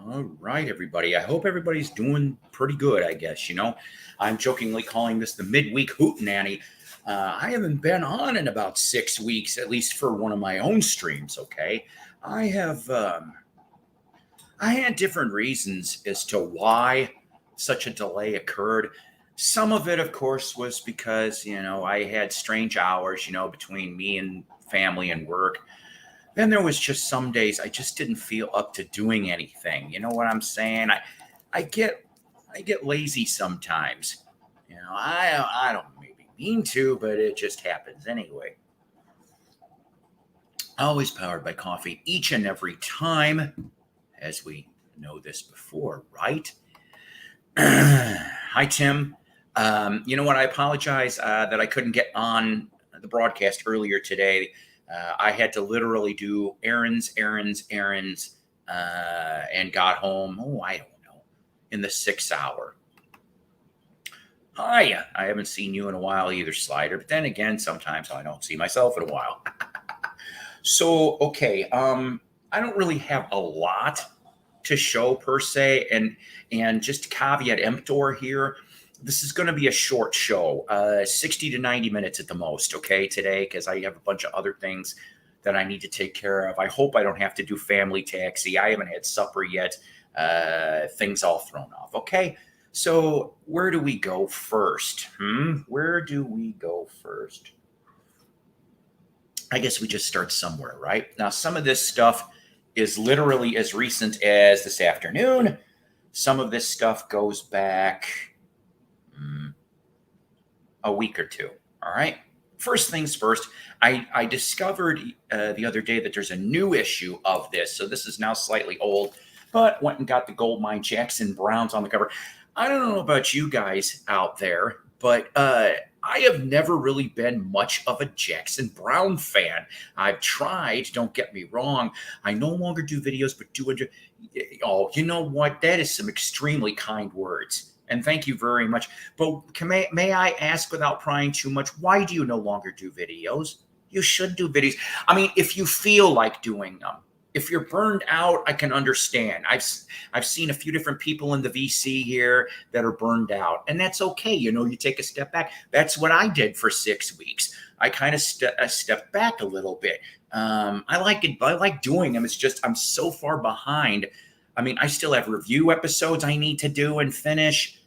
All right, everybody. I hope everybody's doing pretty good, I guess. I'm jokingly calling this the midweek Hootenanny. I haven't been on in about 6 weeks, at least for one of my own streams, okay? I have, I had different reasons as to why such a delay occurred. Some of it, of course, was because, I had strange hours, between me and family and work. Then there was just some days I just didn't feel up to doing anything. You know what I'm saying? I get I get lazy sometimes. I don't maybe mean to, but it just happens anyway. Always powered by coffee each and every time, as we know this before, right? Hi, Tim. You know what? I apologize that I couldn't get on the broadcast earlier today. I had to literally do errands, and got home, I don't know, in the 6 hour. Hi, I haven't seen you in a while either, Slider. But then again, sometimes I don't see myself in a while. So, okay, I don't really have a lot to show per se, and just caveat emptor here. This is going to be a short show, 60 to 90 minutes at the most, okay, today, because I have a bunch of other things that I need to take care of. I hope I don't have to do family taxi. I haven't had supper yet. Things all thrown off, okay? So where do we go first? Where do we go first? I guess we just start somewhere, right? Now, some of this stuff is literally as recent as this afternoon. Some of this stuff goes back a week or two. All right. First things first, I discovered the other day that there's a new issue of this. So this is now slightly old, but went and got the Goldmine Jackson Browns on the cover. I don't know about you guys out there, but I have never really been much of a Jackson Brown fan. I've tried, don't get me wrong. I no longer do videos, but oh, you know what? That is some extremely kind words. And thank you very much. But may I ask, without prying too much, why do you no longer do videos? You should do videos. I mean, if you feel like doing them. If you're burned out, I can understand. I've seen a few different people in the VC here that are burned out, and that's okay. You take a step back. That's what I did for 6 weeks. I kind of stepped back a little bit. I like it. I like doing them. It's just I'm so far behind. I mean, I still have review episodes I need to do and finish.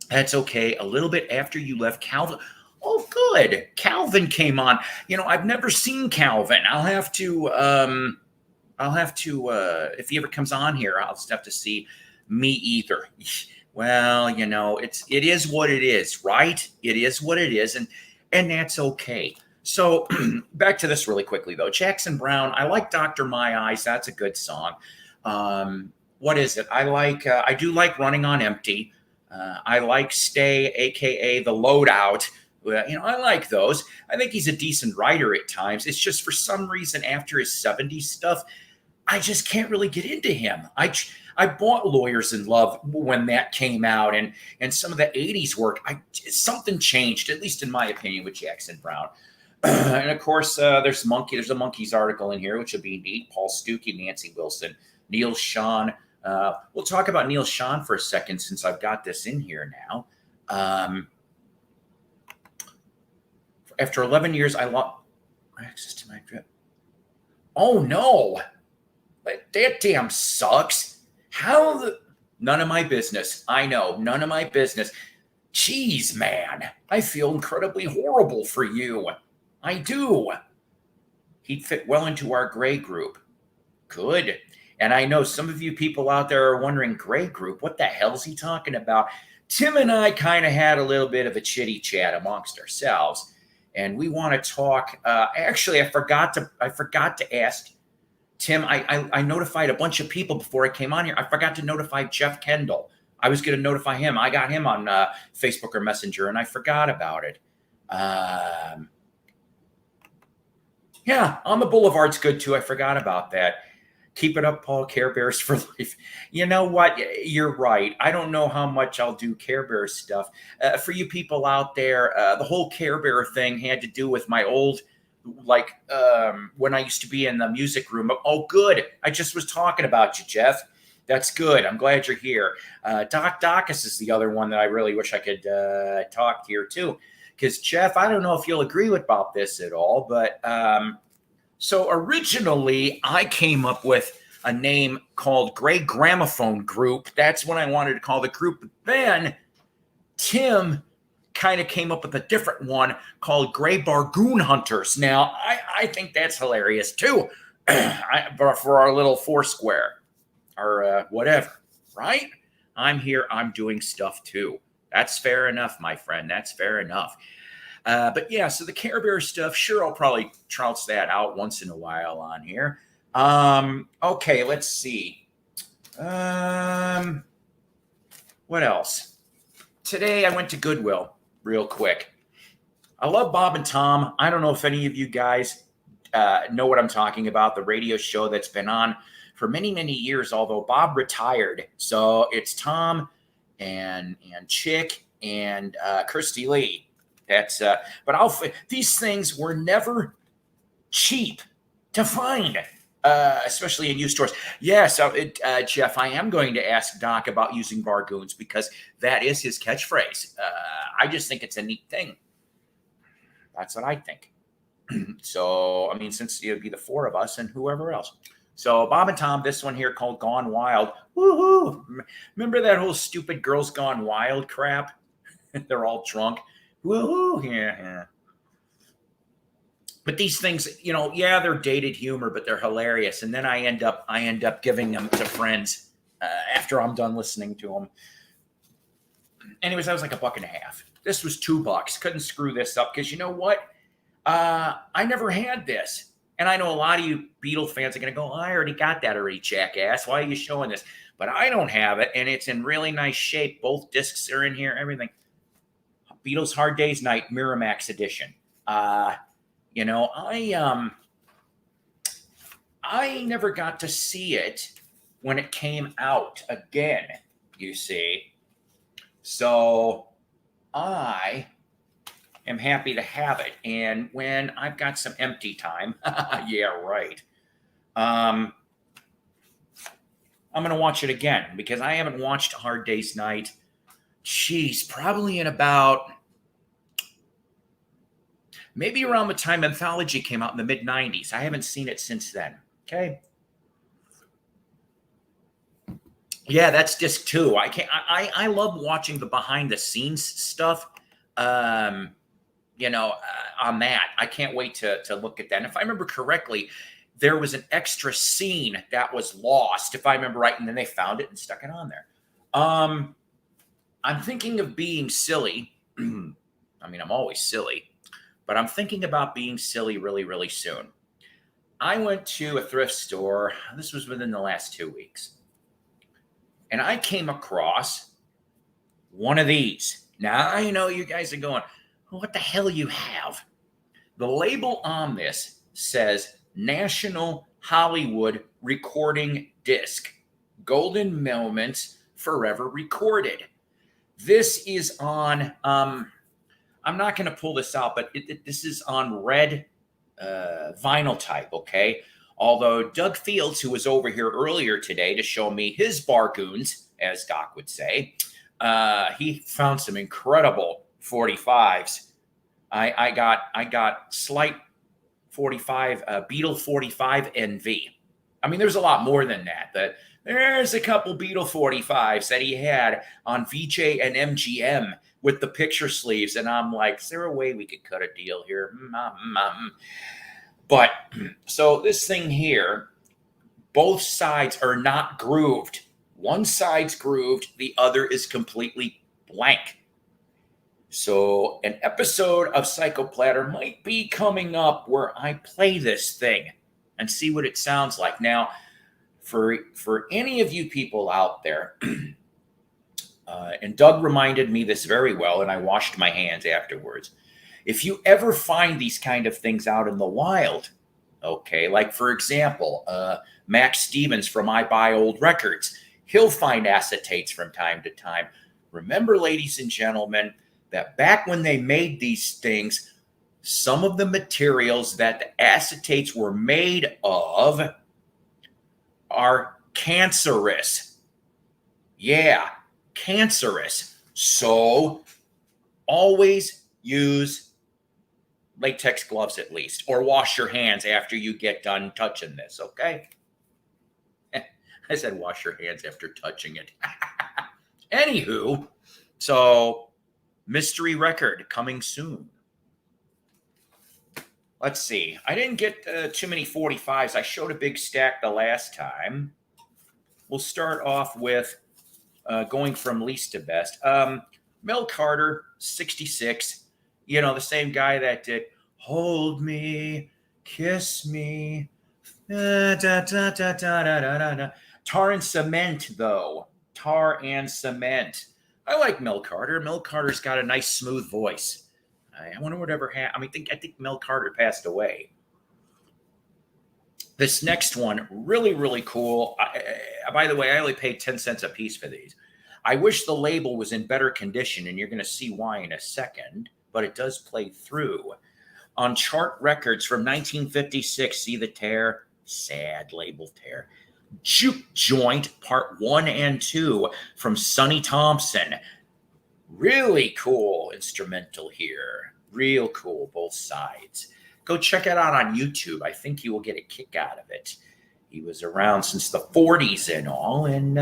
That's okay. A little bit after you left, Calvin. Oh, good. Calvin came on. I've never seen Calvin. I'll have to, if he ever comes on here, I'll just have to see. Me either. Well, it is what it is, right? It is what it is. And that's okay. So back to this really quickly though. Jackson Brown. I like Dr. My Eyes. That's a good song. What is it? I do like Running on Empty. I like Stay, AKA The Loadout. Well, I like those. I think he's a decent writer at times. It's just for some reason after his 70s stuff, I just can't really get into him. I bought Lawyers in Love when that came out, and some of the 80s work. Something changed, at least in my opinion, with Jackson Brown. And of course, there's a Monkees article in here, which would be neat. Paul Stuckey, Nancy Wilson, Neil Sean. We'll talk about Neil Sean for a second since I've got this in here now. After 11 years, I lost access to my drip. Oh, no. That damn sucks. None of my business. I know. None of my business. Jeez, man. I feel incredibly horrible for you. I do. He'd fit well into our gray group. Good. And I know some of you people out there are wondering, gray group, what the hell is he talking about? Tim and I kind of had a little bit of a chitty chat amongst ourselves. And we want to talk. Actually, I forgot to ask Tim. I notified a bunch of people before I came on here. I forgot to notify Jeff Kendall. I was going to notify him. I got him on Facebook or Messenger, and I forgot about it. Yeah, On the Boulevard's good too. I forgot about that. Keep it up, Paul. Care Bears for life. You know what? You're right. I don't know how much I'll do Care Bear stuff. For you people out there, the whole Care Bear thing had to do with my old like when I used to be in the music room. Oh, good. I just was talking about you, Jeff. That's good. I'm glad you're here. Doc Dacus is the other one that I really wish I could talk here too. Because, Jeff, I don't know if you'll agree about this at all, but so originally I came up with a name called Gray Gramophone Group. That's what I wanted to call the group. But then Tim kind of came up with a different one called Gray Bargoon Hunters. Now, I think that's hilarious too, for our little Foursquare or whatever, right? I'm here. I'm doing stuff too. That's fair enough, my friend. That's fair enough. But yeah, so the Care Bear stuff, sure, I'll probably trounce that out once in a while on here. Okay, let's see. What else? Today I went to Goodwill real quick. I love Bob and Tom. I don't know if any of you guys know what I'm talking about, the radio show that's been on for many, many years, although Bob retired. So it's Tom and Chick and Kirstie Lee. That's but these things were never cheap to find, especially in used stores. Yeah, so Jeff, I am going to ask Doc about using bargoons because that is his catchphrase. I just think it's a neat thing. That's what I think. So, I mean, since it would be the four of us and whoever else. So, Bob and Tom, this one here called Gone Wild. Woohoo! Remember that whole stupid Girls Gone Wild crap? They're all drunk. Woohoo! Yeah. But these things, you know, yeah, they're dated humor, but they're hilarious. And then I end up giving them to friends after I'm done listening to them. Anyways, that was like $1.50. This was $2. Couldn't screw this up because you know what? I never had this. And I know a lot of you Beatles fans are going to go, I already got that already, jackass. Why are you showing this? But I don't have it, and it's in really nice shape. Both discs are in here, everything. Beatles Hard Day's Night, Miramax edition. You know, I never got to see it when it came out again, you see. So I am happy to have it. And when I've got some empty time, yeah, right. I'm going to watch it again because I haven't watched Hard Day's Night. Geez, probably in about maybe around the time Anthology came out in the mid-90s. I haven't seen it since then. Okay. Yeah, that's disc 2. I love watching the behind-the-scenes stuff. You know, on that. I can't wait to look at that. And if I remember correctly, there was an extra scene that was lost, if I remember right, and then they found it and stuck it on there. I'm thinking of being silly. I mean, I'm always silly, but I'm thinking about being silly really, really soon. I went to a thrift store. This was within the last 2 weeks. And I came across one of these. Now, I know you guys are going, what the hell you have? The label on this says National Hollywood Recording Disc. Golden Moments Forever Recorded. This is on, I'm not going to pull this out, but this is on red vinyl type, okay? Although Doug Fields, who was over here earlier today to show me his bargoons, as Doc would say, he found some incredible 45s. I got slight 45, Beetle 45 NV. I mean, there's a lot more than that. But there's a couple Beetle 45s that he had on VJ and MGM with the picture sleeves. And I'm like, is there a way we could cut a deal here? But so this thing here, both sides are not grooved. One side's grooved, the other is completely blank. So an episode of Psychoplatter might be coming up where I play this thing and see what it sounds like. Now, for any of you people out there, and Doug reminded me this very well, and I washed my hands afterwards. If you ever find these kind of things out in the wild, okay, like for example, Max Stevens from I Buy Old Records, he'll find acetates from time to time. Remember, ladies and gentlemen, that back when they made these things, some of the materials that the acetates were made of are cancerous. Yeah, cancerous. So always use latex gloves at least, or wash your hands after you get done touching this, okay? I said wash your hands after touching it. Anywho, so mystery record coming soon. Let's see. I didn't get too many 45s. I showed a big stack the last time. We'll start off with going from least to best. Mel Carter, 66. You know, the same guy that did Hold Me, Kiss Me. Da, da, da, da, da, da, da, da. Tar and Cement, though. Tar and Cement. I like Mel Carter. Mel Carter's got a nice, smooth voice. I wonder whatever happened. I think Mel Carter passed away. This next one, really, really cool. By the way, I only paid 10 cents a piece for these. I wish the label was in better condition, and you're going to see why in a second, but it does play through. On Chart Records from 1956, see the tear? Sad label tear. Juke Joint Part 1 and 2 from Sonny Thompson. Really cool instrumental here. Real cool, both sides. Go check it out on YouTube. I think you will get a kick out of it. He was around since the 40s and all, and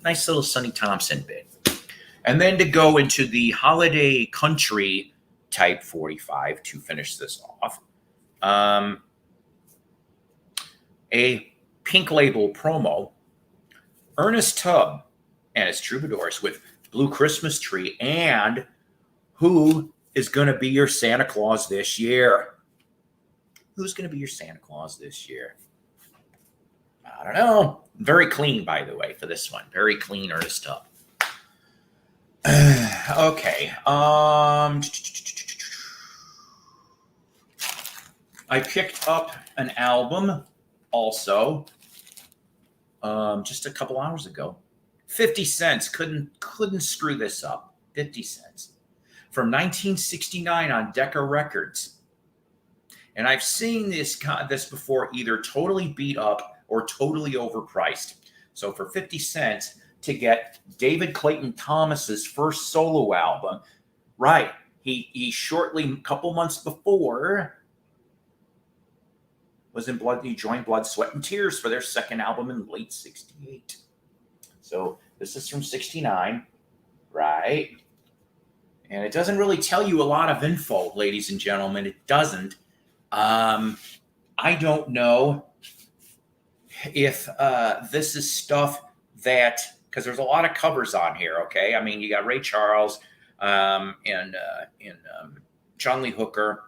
nice little Sonny Thompson bit. And then to go into the holiday country type 45 to finish this off. A Pink Label promo. Ernest Tubb and his Troubadours with Blue Christmas Tree and Who is going to be your Santa Claus this year? Who's going to be your Santa Claus this year? I don't know. Very clean, by the way, for this one. Very clean Ernest Tubb. Okay. I picked up an album also just a couple hours ago. 50 cents. Couldn't screw this up. 50 cents. From 1969 on Decca Records. And I've seen this before, either totally beat up or totally overpriced. So for 50 cents to get David Clayton Thomas's first solo album, right? He shortly, a couple months before, was in Blood. He joined Blood, Sweat, and Tears for their second album in late '68. So this is from '69, right? And it doesn't really tell you a lot of info, ladies and gentlemen. It doesn't. I don't know if this is stuff that, because there's a lot of covers on here, okay? I mean, you got Ray Charles and John Lee Hooker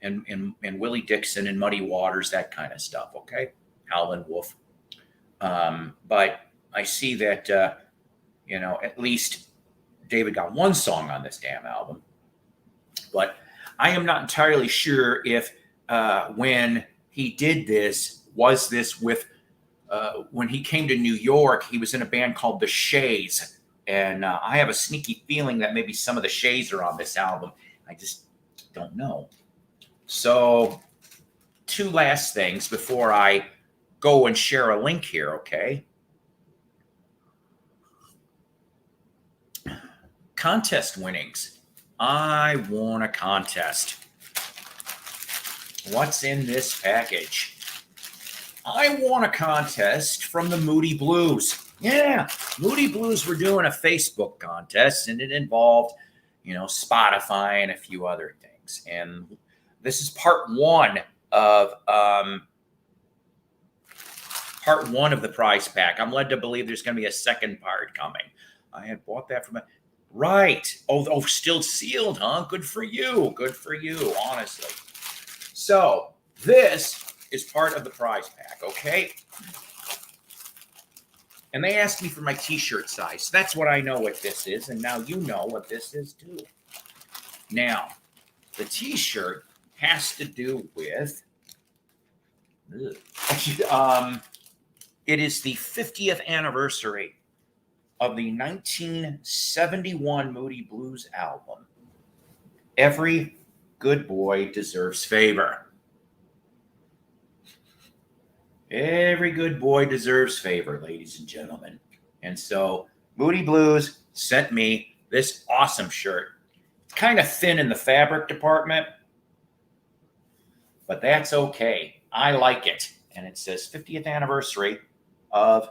and Willie Dixon and Muddy Waters, that kind of stuff, okay? Howlin' Wolf. But I see that, at least David got one song on this damn album. But I am not entirely sure if when he did this, was this with, when he came to New York, he was in a band called The Shays. And I have a sneaky feeling that maybe some of the Shays are on this album. I just don't know. So, two last things before I go and share a link here, okay? Contest winnings. I won a contest. What's in this package? I won a contest from the Moody Blues. Yeah, Moody Blues were doing a Facebook contest, and it involved, Spotify and a few other things. And this is part one of the prize pack. I'm led to believe there's going to be a second part coming. I had bought that from right. Oh, still sealed, huh? Good for you. Good for you, honestly. So this is part of the prize pack, okay? And they asked me for my t-shirt size. So that's what I know what this is. And now you know what this is too. Now, the t-shirt has to do with, it is the 50th anniversary of the 1971 Moody Blues album. Every good boy deserves favor. Every good boy deserves favor, ladies and gentlemen. And so Moody Blues sent me this awesome shirt. It's kind of thin in the fabric department, but that's okay. I like it. And it says 50th anniversary of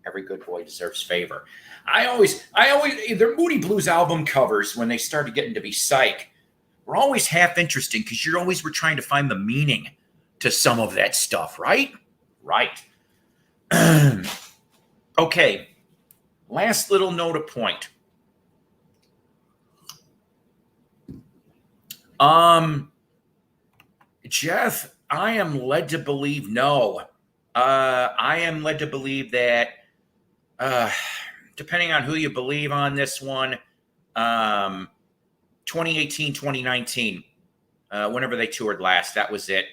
Every Good Boy Deserves Favor. Their Moody Blues album covers, when they started getting to be psych, were always half interesting because you always were trying to find the meaning to some of that stuff, right? Right. Okay. Last little note of point. Jeff, I am led to believe no. I am led to believe that, depending on who you believe on this one, 2018, 2019, whenever they toured last, that was it.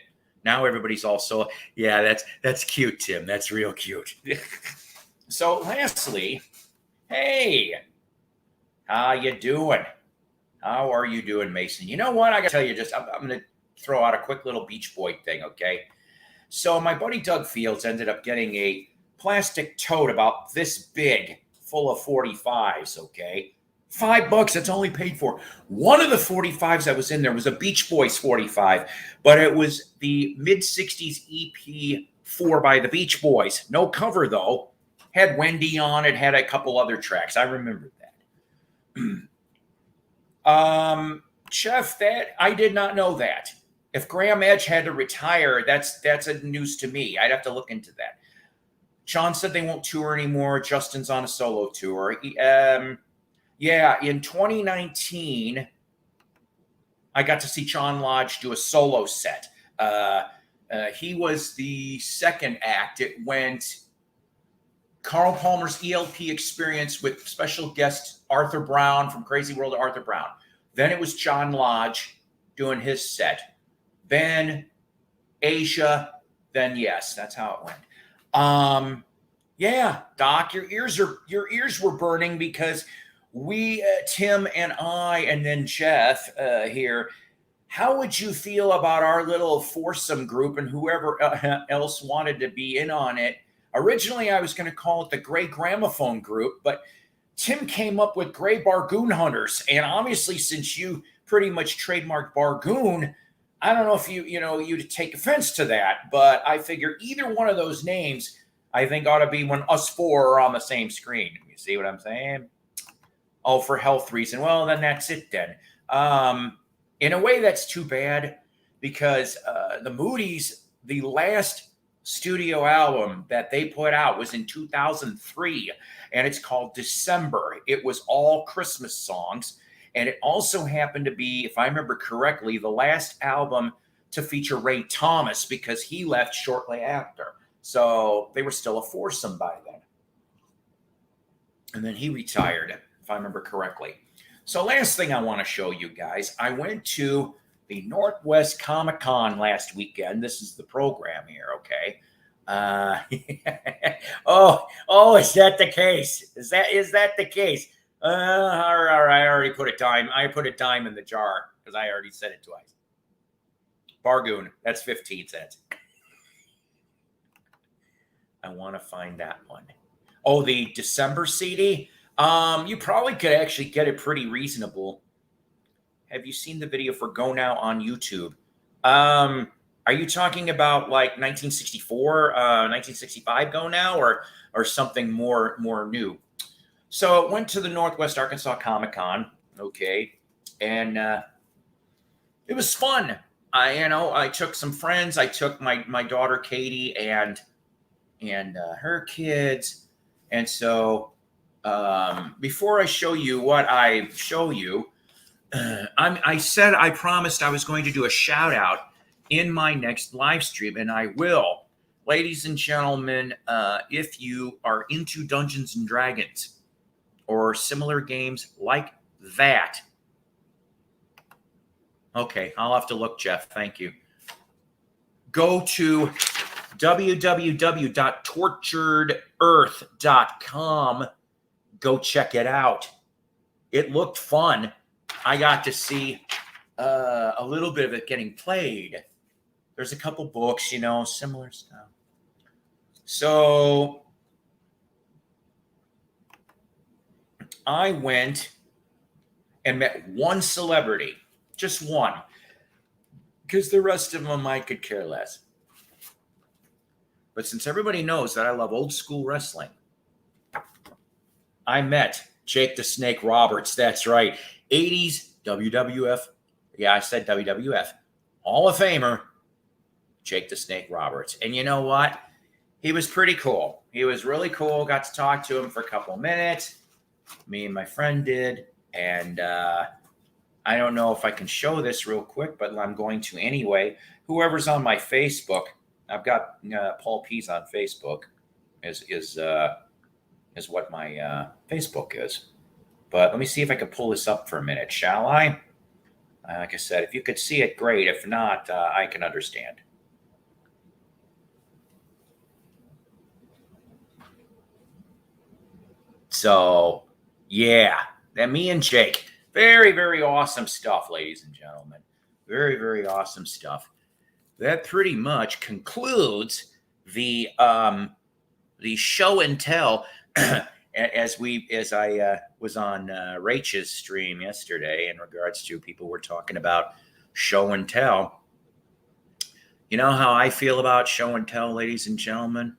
Now everybody's also, yeah, that's cute, Tim. That's real cute. So lastly, hey, how you doing? How are you doing, Mason? You know what? I got to tell you, I'm going to throw out a quick little Beach Boy thing, okay? So my buddy Doug Fields ended up getting a plastic tote about this big full of 45s, okay? $5, that's all he paid for. One of the 45s that was in there was a Beach Boys 45, but it was the mid-60s EP 4 by the Beach Boys. No cover, though. Had Wendy on it, had a couple other tracks. I remember that. Chef, that I did not know that. If Graham Edge had to retire, that's a news to me. I'd have to look into that. Sean said they won't tour anymore. Justin's on a solo tour. Yeah, in 2019, I got to see John Lodge do a solo set. He was the second act. It went Carl Palmer's ELP Experience with special guest Arthur Brown from Crazy World of Arthur Brown. Then it was John Lodge doing his set. Then Asia. Then yes, that's how it went. Yeah, Doc, your ears were burning because we, Tim and I, and then Jeff here, how would you feel about our little foursome group and whoever else wanted to be in on it? Originally, I was going to call it the Gray Gramophone Group, but Tim came up with Gray Bargoon Hunters. And obviously, since you pretty much trademarked Bargoon, I don't know if you'd take offense to that, but I figure either one of those names, I think, ought to be when us four are on the same screen. You see what I'm saying? Oh, for health reason. Well, then that's it then. In a way, that's too bad because the Moody's, the last studio album that they put out was in 2003, and it's called December. It was all Christmas songs, and it also happened to be, if I remember correctly, the last album to feature Ray Thomas because he left shortly after. So they were still a foursome by then. And then he retired, if I remember correctly. So last thing I want to show you guys, I went to the Northwest Comic Con last weekend. This is the program here, okay? Oh, is that the case? Is that the case? All right, I already put a dime. I put a dime in the jar because I already said it twice. Bargoon, that's 15 cents. I want to find that one. Oh, the December CD? You probably could actually get it pretty reasonable. Have you seen the video for Go Now on YouTube? Are you talking about like 1964, 1965 Go Now or something more new? So went to the Northwest Arkansas Comic Con, okay, and it was fun. I took some friends. I took my daughter Katie and her kids, and so before I show you what I show you, I promised I was going to do a shout out in my next live stream, and I will. Ladies and gentlemen, if you are into Dungeons and Dragons or similar games like that, okay, I'll have to look, Jeff. Thank you. Go to www.torturedearth.com. Go check it out. It looked fun. I got to see a little bit of it getting played. There's a couple books, similar stuff. So I went and met one celebrity, just one, because the rest of them I could care less. But since everybody knows that I love old school wrestling, I met Jake the Snake Roberts. That's right. 80s WWF. Yeah, I said WWF. Hall of Famer, Jake the Snake Roberts. And you know what? He was pretty cool. He was really cool. Got to talk to him for a couple of minutes. Me and my friend did. And I don't know if I can show this real quick, but I'm going to anyway. Whoever's on my Facebook, I've got Paul Pease on Facebook is what my Facebook is. But let me see if I can pull this up for a minute, shall I? Like I said, if you could see it, great. If not, I can understand. So, yeah, that me and Jake, very, very awesome stuff, ladies and gentlemen. Very, very awesome stuff. That pretty much concludes the show and tell. As I was on Rachel's stream yesterday in regards to people were talking about show and tell. You know how I feel about show and tell, ladies and gentlemen?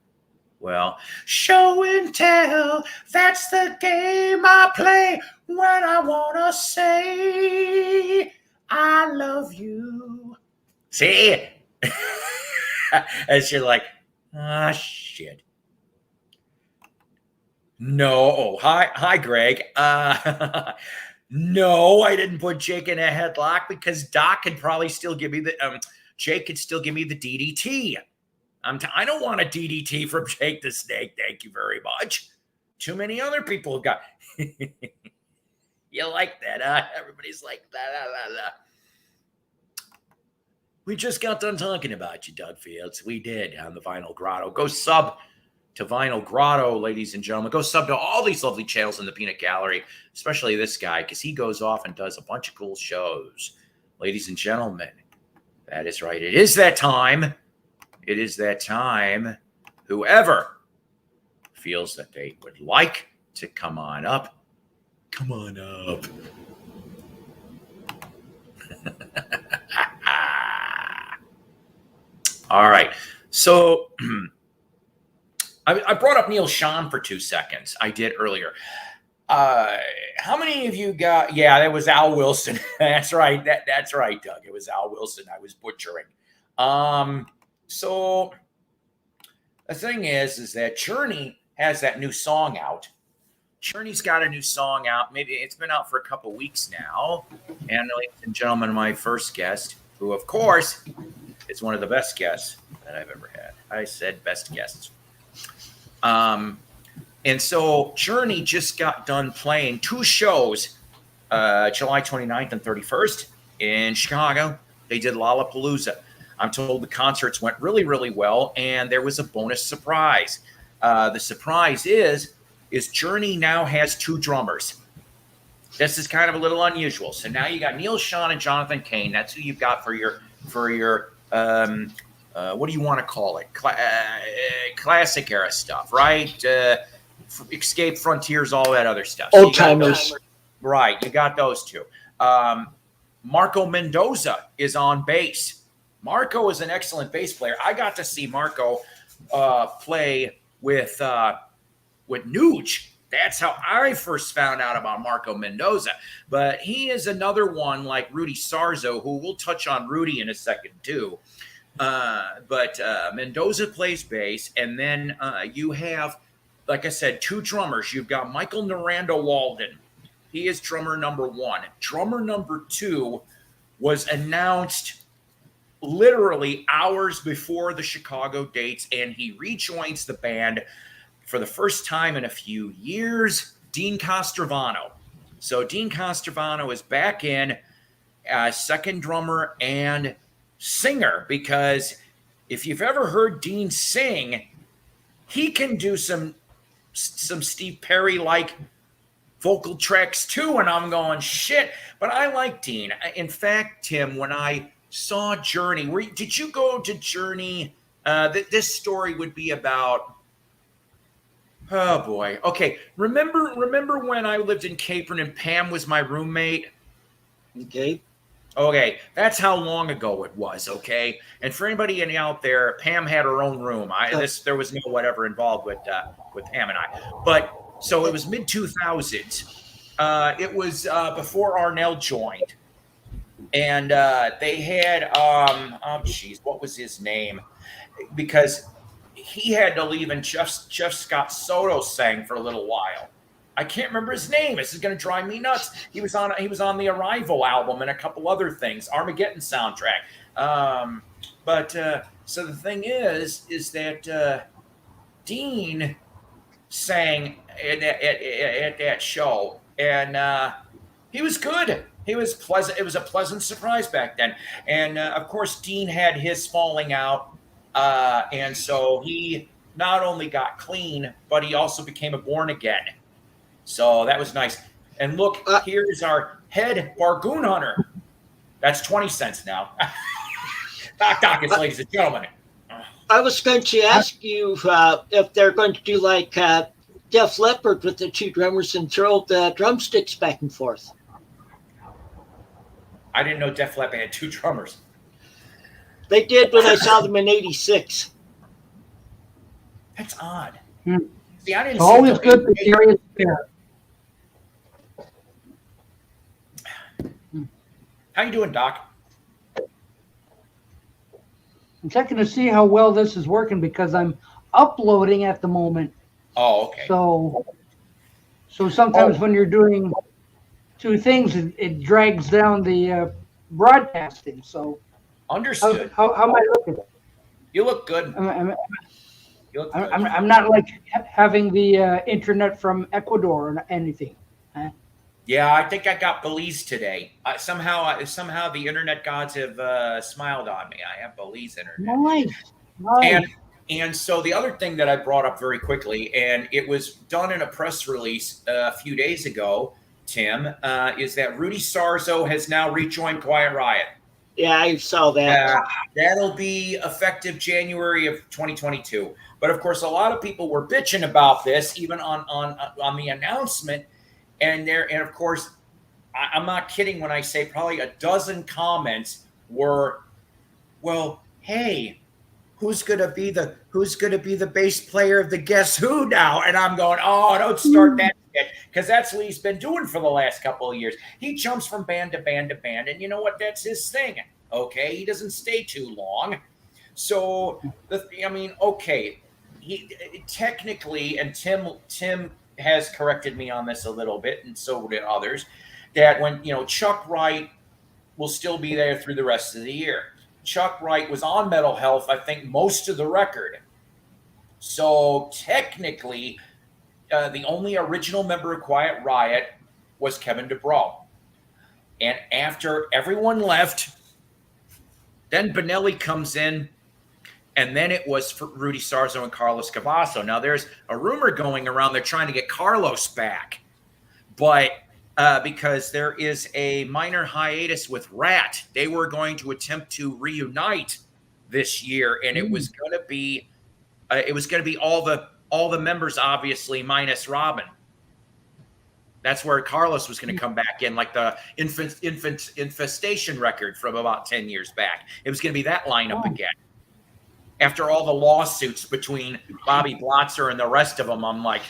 Well, show and tell, that's the game I play when I want to say I love you. See? As you're like, shit. No. Hi, Greg. No, I didn't put Jake in a headlock because Doc could probably still give me Jake could still give me the DDT. I don't want a DDT from Jake the Snake. Thank you very much. Too many other people have got. You like that, huh? Everybody's like, that. We just got done talking about you, Doug Fields. We did on the Vinyl Grotto. Go sub to Vinyl Grotto, ladies and gentlemen. Go sub to all these lovely channels in the Peanut Gallery, especially this guy, because he goes off and does a bunch of cool shows. Ladies and gentlemen, that is right. It is that time. It is that time. Whoever feels that they would like to come on up, come on up. All right. So I brought up Neil Sean for 2 seconds. I did earlier. How many of you got? Yeah, that was Al Wilson. That's right. That's right, Doug. It was Al Wilson. I was butchering. So the thing is that Cherney has that new song out. Cherney's got a new song out. Maybe it's been out for a couple weeks now. And ladies and gentlemen, my first guest, who of course is one of the best guests that I've ever had. I said best guests. And so Cherney just got done playing 2 shows, July 29th and 31st in Chicago. They did Lollapalooza. I'm told the concerts went really, really well, and there was a bonus surprise. The surprise is Cherney now has 2 drummers. This is kind of a little unusual. So now you got Neil Sean and Jonathan Cain. That's who you've got for your what do you want to call it? Classic era stuff, right? Escape Frontiers, all that other stuff. Old timers. Right, you got those 2. Marco Mendoza is on bass. Marco is an excellent bass player. I got to see Marco play with Nuge. That's how I first found out about Marco Mendoza. But he is another one like Rudy Sarzo, who we'll touch on Rudy in a second too. But Mendoza plays bass, and then you have, like I said, 2 drummers. You've got Michael Naranda Walden. He is drummer number 1. Drummer number 2 was announced literally hours before the Chicago dates, and he rejoins the band for the first time in a few years, Dean Castrovano. So Dean Castrovano is back in as second drummer and singer, because if you've ever heard Dean sing, he can do some Steve Perry-like vocal tracks too, and I'm going, shit. But I like Dean. In fact, Tim, when I saw Journey, did you go to Journey? This story would be about. Oh boy. Okay. Remember when I lived in Capron and Pam was my roommate? Okay. Okay, that's how long ago it was. Okay, and for anybody out there, Pam had her own room. There was no whatever involved with Pam and I. But so it was mid 2000s. It was before Arnell joined, and they had what was his name? Because he had to leave, and Jeff Scott Soto sang for a little while. I can't remember his name. This is going to drive me nuts. He was on the Arrival album and a couple other things, Armageddon soundtrack. So the thing is that Dean sang at that show, and he was good. He was pleasant. It was a pleasant surprise back then. And of course, Dean had his falling out, and so he not only got clean, but he also became a born again. So that was nice. And look, here's our head Bargoon hunter. That's 20 cents now. Dockets, ladies and gentlemen. I was going to ask you if they're going to do like Def Leppard with the two drummers and throw the drumsticks back and forth. I didn't know Def Leppard had two drummers. They did when I saw them in '86. That's odd. See, I didn't. It's always good to hear it. How you doing, Doc? I'm checking to see how well this is working because I'm uploading at the moment. Oh, okay. So sometimes when you're doing two things, it drags down the broadcasting. So understood. How am I looking? You look good. I'm not like having the internet from Ecuador or anything. Huh? Yeah, I think I got Belize today. Somehow the internet gods have smiled on me. I have Belize internet. Nice. And so the other thing that I brought up very quickly, and it was done in a press release a few days ago, Tim, is that Rudy Sarzo has now rejoined Quiet Riot. Yeah, I saw that. That'll be effective January of 2022. But of course, a lot of people were bitching about this, even on the announcement. And of course, I'm not kidding when I say probably a dozen comments were, well, hey, who's gonna be the bass player of the Guess Who now? And I'm going, oh, don't start that shit, because that's what he's been doing for the last couple of years. He jumps from band to band to band, and you know what? That's his thing. Okay, he doesn't stay too long. So okay, he technically, and Tim has corrected me on this a little bit, and so did others, that when Chuck Wright will still be there through the rest of the year. Chuck Wright was on Mental Health, I think, most of the record. So technically, the only original member of Quiet Riot was Kevin DuBrow. And after everyone left, then Benelli comes in, and then it was for Rudy Sarzo and Carlos Cavasso. Now, there's a rumor going around they're trying to get Carlos back, but because there is a minor hiatus with Rat, they were going to attempt to reunite this year, and it was going to be all the members, obviously, minus Robin. That's where Carlos was going to come back in, like the Infestation record from about 10 years back. It was going to be that lineup again. After all the lawsuits between Bobby Blotzer and the rest of them, I'm like,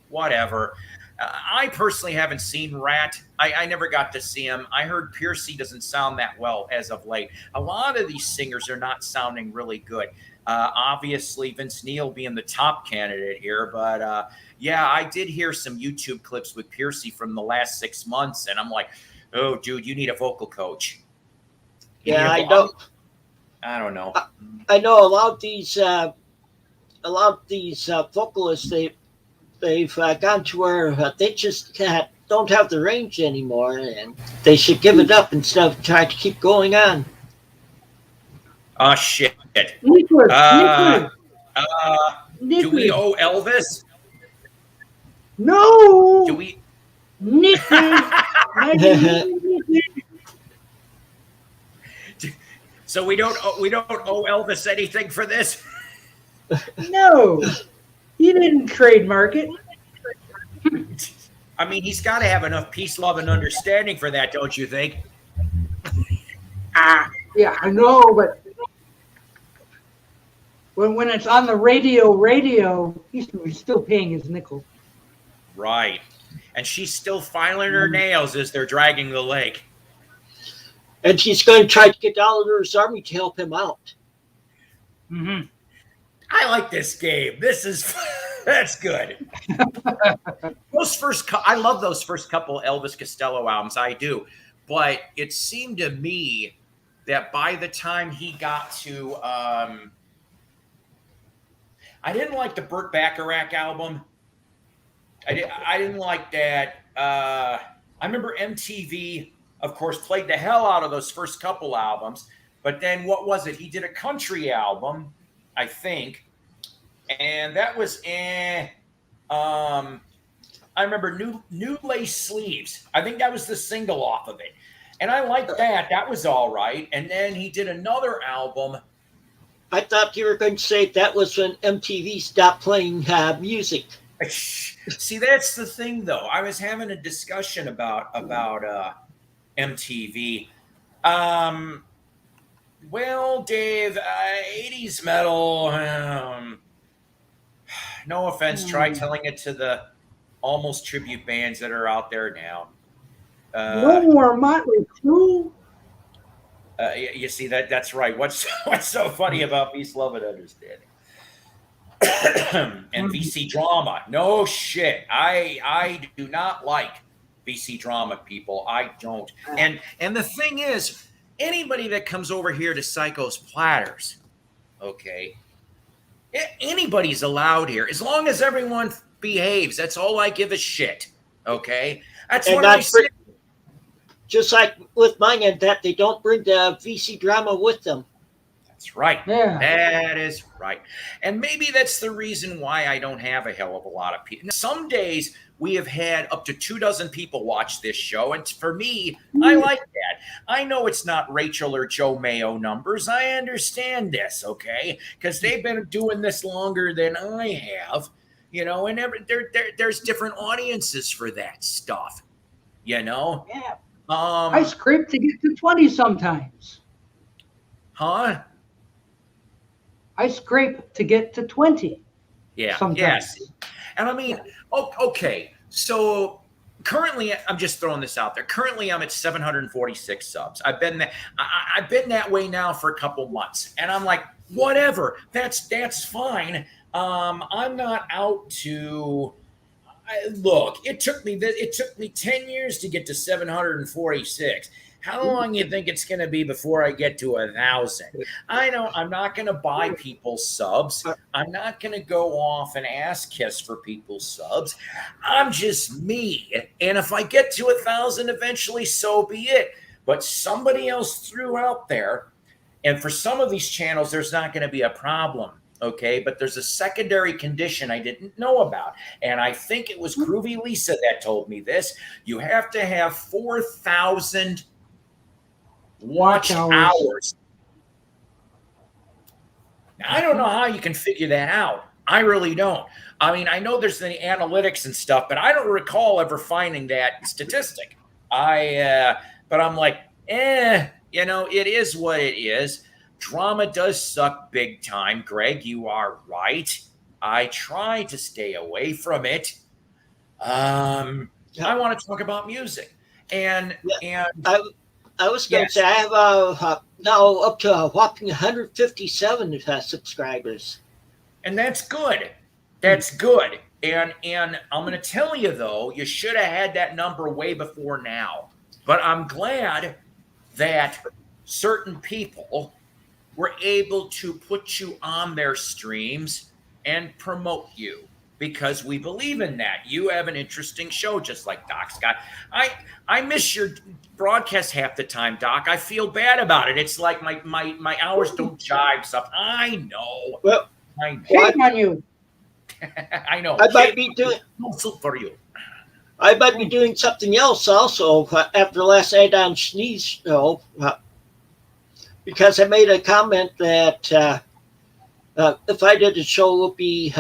whatever. I personally haven't seen Rat. I never got to see him. I heard Piercy doesn't sound that well as of late. A lot of these singers are not sounding really good. Obviously, Vince Neil being the top candidate here. But, yeah, I did hear some YouTube clips with Piercy from the last 6 months. And I'm like, oh, dude, you need a vocal coach. Yeah, I know. I don't know. I know a lot of these vocalists, they've gone to where they just don't have the range anymore, and they should give it up instead of trying to keep going on. Oh, shit. Nicholas. Do we owe Elvis? No. Do we? Nicky. So we don't owe Elvis anything for this. No, he didn't trademark it. I mean, he's got to have enough peace, love, and understanding for that, don't you think? Yeah, I know, but when it's on the radio, he's still paying his nickel. Right. And she's still filing her nails as they're dragging the lake. And she's going to try to get Oliver's army to help him out. Mm-hmm. I like this game. That's good. I love those first couple Elvis Costello albums. I do. But it seemed to me that by the time he got to, I didn't like the Burt Bacharach album. I didn't like that. I remember MTV, of course, played the hell out of those first couple albums. But then what was it? He did a country album, I think. And that was I remember New Lace Sleeves. I think that was the single off of it. And I liked that. That was all right. And then he did another album. I thought you were going to say that was when MTV stopped playing music. See, that's the thing, though. I was having a discussion about MTV. Well, Dave, 80s metal. No offense. Try telling it to the almost tribute bands that are out there now. No more Motley Crue. You see that's right. What's so funny about Peace, Love, and Understanding? And VC Drama. No shit. I do not like VC Drama, people. I don't. And the thing is, anybody that comes over here to Psycho's Platters, okay, anybody's allowed here as long as everyone behaves. That's all I give a shit. Okay, that's what I say. Just like with mine and that, they don't bring the VC Drama with them. That's right. Yeah. That is right. And maybe that's the reason why I don't have a hell of a lot of people. Some days we have had up to 24 people watch this show. And for me, I like that. I know it's not Rachel or Joe Mayo numbers. I understand this, okay? Because they've been doing this longer than I have, you know, and there's different audiences for that stuff, you know? Yeah. I scrape to get to 20 sometimes. Huh? I scrape to get to 20. Yeah. Sometimes. Yes. And I mean, okay. So currently, I'm just throwing this out there. Currently, I'm at 746 subs. I've been that way now for a couple months, and I'm like, whatever. That's fine. I'm not out to. Look, it took me 10 years to get to 746. How long do you think it's going to be before I get to 1,000? I know I'm not going to buy people's subs. I'm not going to go off and ass kiss for people's subs. I'm just me. And if I get to 1,000 eventually, so be it. But somebody else threw out there, and for some of these channels, there's not going to be a problem. Okay, but there's a secondary condition I didn't know about. And I think it was Groovy Lisa that told me this. You have to have 4,000 watch hours. Now, I don't know how you can figure that out. I really don't. I mean, I know there's the analytics and stuff, but I don't recall ever finding that statistic. But I'm like, you know, it is what it is. Drama does suck big time, Greg. You are right. I try to stay away from it. I want to talk about music, and I was going to say I have now up to a whopping 157 subscribers, and that's good. That's good. And I'm going to tell you though, you should have had that number way before now. But I'm glad that certain people were able to put you on their streams and promote you because we believe in that. You have an interesting show, just like Doc's got. I miss your broadcast half the time, Doc. I feel bad about it. It's like my hours don't jive stuff. I know. Well, shame on you. I know. I might be doing for you. I might be doing something else also after the last Adam Sneeze show, because I made a comment that if I did a show, it would be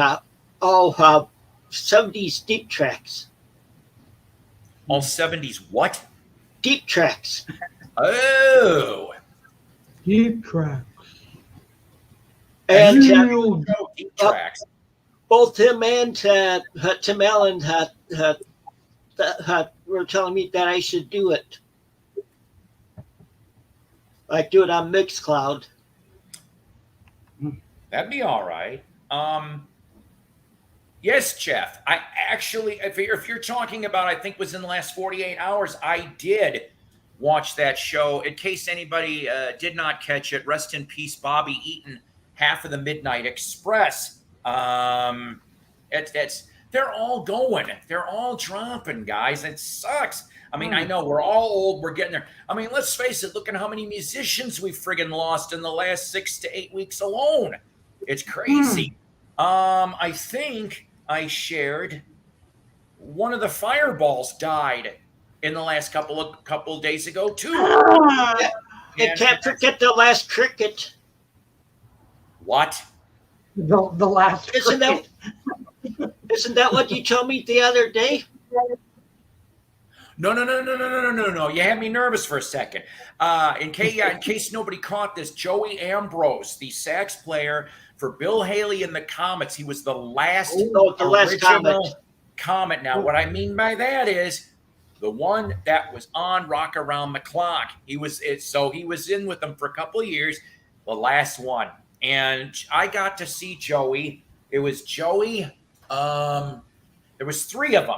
all 70s deep tracks. All 70s what? Deep tracks. Oh. Deep tracks. And Deep tracks. both him and Tim Allen were telling me that I should do it. Like do it on Mixcloud. That'd be all right. Yes, Jeff. I actually, if you're talking about, I think was in the last 48 hours, I did watch that show. In case anybody did not catch it, rest in peace, Bobby Eaton, half of the Midnight Express. They're all going. They're all dropping, guys. It sucks. I mean, I know we're all old. We're getting there. I mean, let's face it. Look at how many musicians we've friggin' lost in the last 6 to 8 weeks alone. It's crazy. I think I shared one of the Fireballs died in the last couple of days ago too. And can't forget the last Cricket. What? The last. Isn't that what you told me the other day? No. You had me nervous for a second. In case nobody caught this, Joey Ambrose, the sax player for Bill Haley and the Comets, he was the last original Comet. Now, what I mean by that is the one that was on Rock Around the Clock. He was in with them for a couple of years, the last one. And I got to see Joey. It was Joey. There was three of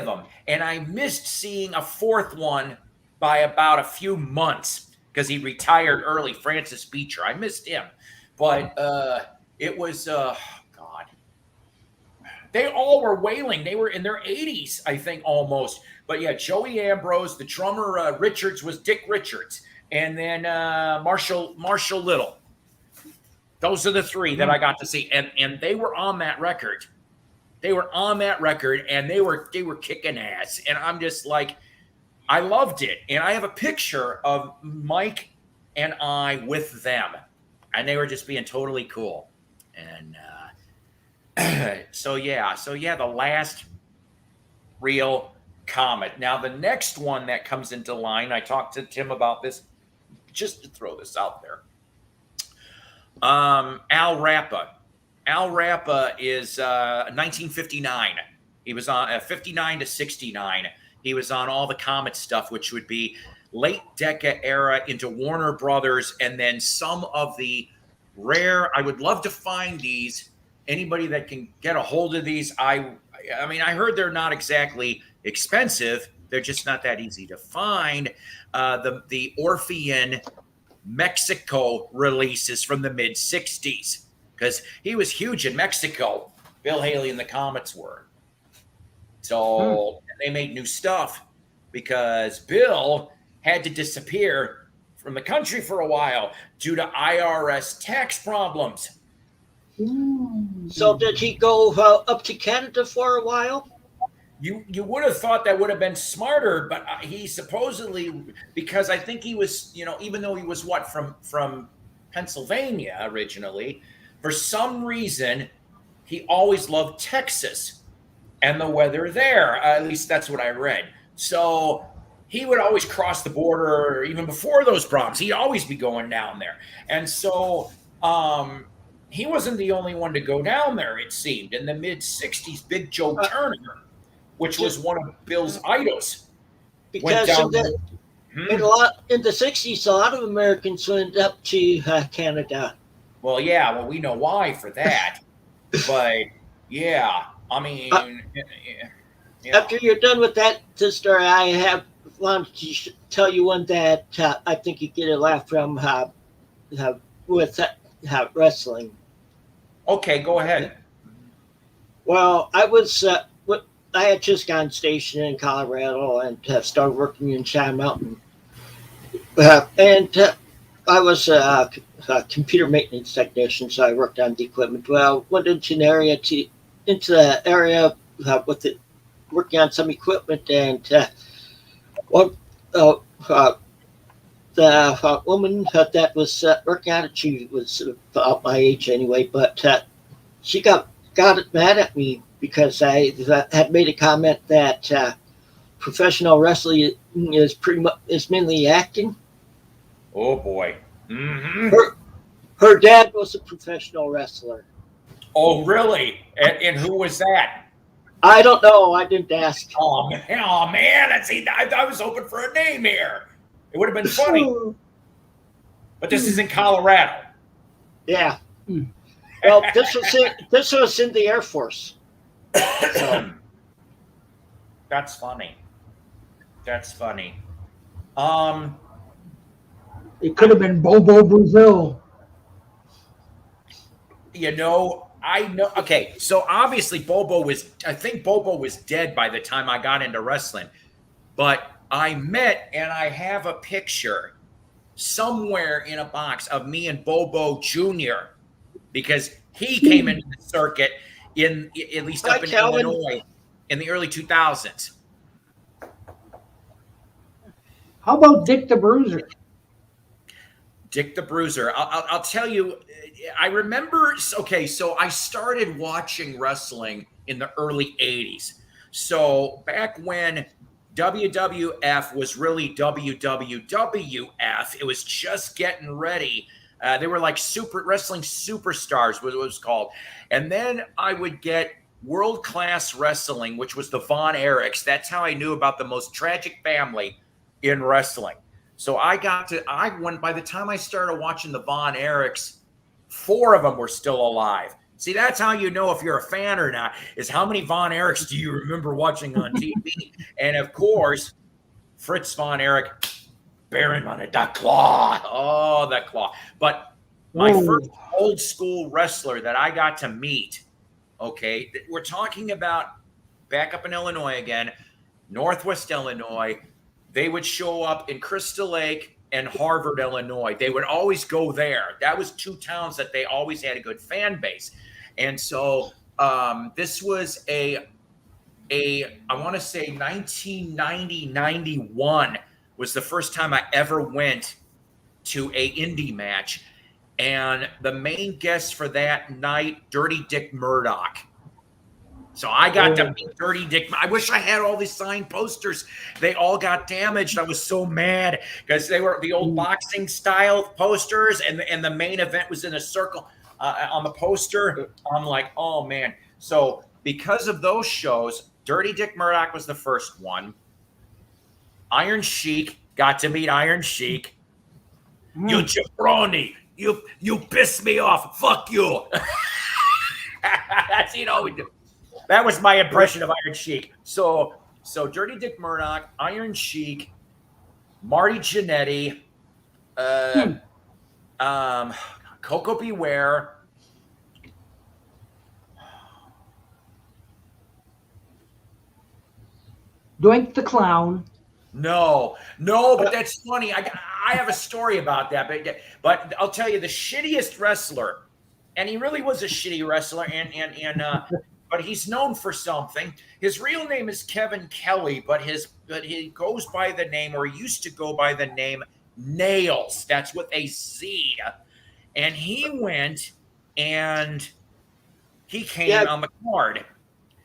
them. And I missed seeing a fourth one by about a few months because he retired early, Francis Beecher. I missed him. But it was, God. They all were wailing. They were in their 80s, I think, almost. But yeah, Joey Ambrose, the drummer Richards was Dick Richards. And then Marshall Little. Those are the three that I got to see. And they were on that record. And they were kicking ass. And I'm just like, I loved it. And I have a picture of Mike and I with them. And they were just being totally cool. And so yeah, the last real Comet. Now, the next one that comes into line, I talked to Tim about this, just to throw this out there. Al Rappa. Al Rappa is 1959. He was on 59 to 69. He was on all the Comet stuff, which would be late Decca era into Warner Brothers, and then some of the rare. I would love to find these. Anybody that can get a hold of these, I mean, I heard they're not exactly expensive. They're just not that easy to find. The Orphean Mexico releases from the mid 60s, because he was huge in Mexico. Bill Haley and the Comets were. So they made new stuff because Bill had to disappear from the country for a while due to IRS tax problems. So did he go up to Canada for a while? You would have thought that would have been smarter, but he supposedly, because I think he was, even though he was from Pennsylvania originally, for some reason, he always loved Texas and the weather there. At least that's what I read. So he would always cross the border, even before those problems. He'd always be going down there. And so he wasn't the only one to go down there, it seemed. In the mid-'60s, Big Joe Turner, which was one of Bill's idols, because in the 60s, a lot of Americans went up to Canada. Well, yeah, well, we know why for that. But yeah, I mean, after you're done with that story, I have wanted to tell you one that I think you get a laugh from with wrestling. Okay, go ahead. Well, I had just gone stationed in Colorado and started working in China Mountain. And I was a computer maintenance technician, so I worked on the equipment. Well, went into the area with working on some equipment, and well, the woman that was working on it, she was about my age anyway, but she got mad at me because I had made a comment that professional wrestling is mainly acting. Oh boy. Mm-hmm. Her dad was a professional wrestler. Oh really? And who was that? I don't know. I didn't ask. Oh man. I was hoping for a name here. It would have been funny. But this is in Colorado. Yeah. Well, this was in the Air Force. So. That's funny. It could have been Bobo Brazil. I know. Okay, so obviously I think Bobo was dead by the time I got into wrestling. But I met, and I have a picture somewhere in a box of me and Bobo Jr. because he came into the circuit at least up in Illinois in the early 2000s. How about Dick the Bruiser? Dick the Bruiser. I'll tell you, I remember, okay, so I started watching wrestling in the early 80s. So back when WWF was really WWWF, it was just getting ready. They were like super wrestling superstars, was what it was called. And then I would get World Class Wrestling, which was the Von Erichs. That's how I knew about the most tragic family in wrestling. So by the time I started watching the Von Erichs, 4 of them were still alive. See, that's how you know if you're a fan or not, is how many Von Erichs do you remember watching on TV? And of course, Fritz Von Erich, Baron von der Claw. Oh, that claw. But my first old school wrestler that I got to meet, okay, we're talking about back up in Illinois again, Northwest Illinois. They would show up in Crystal Lake and Harvard, Illinois. They would always go there. That was 2 towns that they always had a good fan base. And so this was I want to say 1990, 91 was the first time I ever went to a indie match. And the main guest for that night, Dirty Dick Murdoch. So I got to meet Dirty Dick. I wish I had all these signed posters. They all got damaged. I was so mad because they were the old boxing style posters, and the main event was in a circle on the poster. I'm like, oh man. So because of those shows, Dirty Dick Murdoch was the first one. Iron Sheik, got to meet Iron Sheik. You jabroni. You pissed me off. Fuck you. That's we do. That was my impression of Iron Sheik. So Dirty Dick Murdoch, Iron Sheik, Marty Jannetty, Coco Beware. Doink the Clown. No, but that's funny. I have a story about that, but I'll tell you the shittiest wrestler, and he really was a shitty wrestler, but he's known for something. His real name is Kevin Kelly, but he goes by the name, or he used to go by the name Nails. That's with a Z. And he went and he came on the card.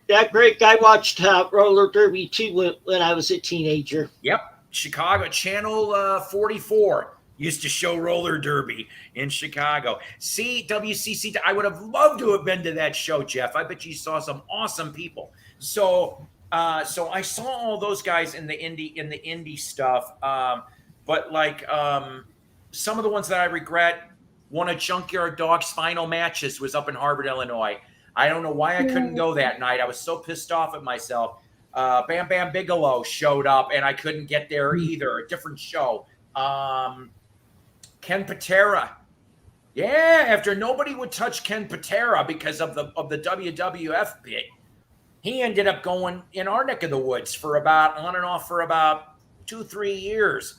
That great guy watched roller derby too when I was a teenager. Yep, Chicago Channel 44 used to show roller derby in Chicago. WCC. I would have loved to have been to that show, Jeff. I bet you saw some awesome people. So I saw all those guys in the indie stuff. But like some of the ones that I regret, one of Junkyard Dog's final matches was up in Harvard, Illinois. I don't know why I couldn't go that night. I was so pissed off at myself. Bam Bam Bigelow showed up, and I couldn't get there either. A different show. Ken Patera. Yeah, after nobody would touch Ken Patera because of the WWF bit, he ended up going in our neck of the woods for on and off for about 2-3 years.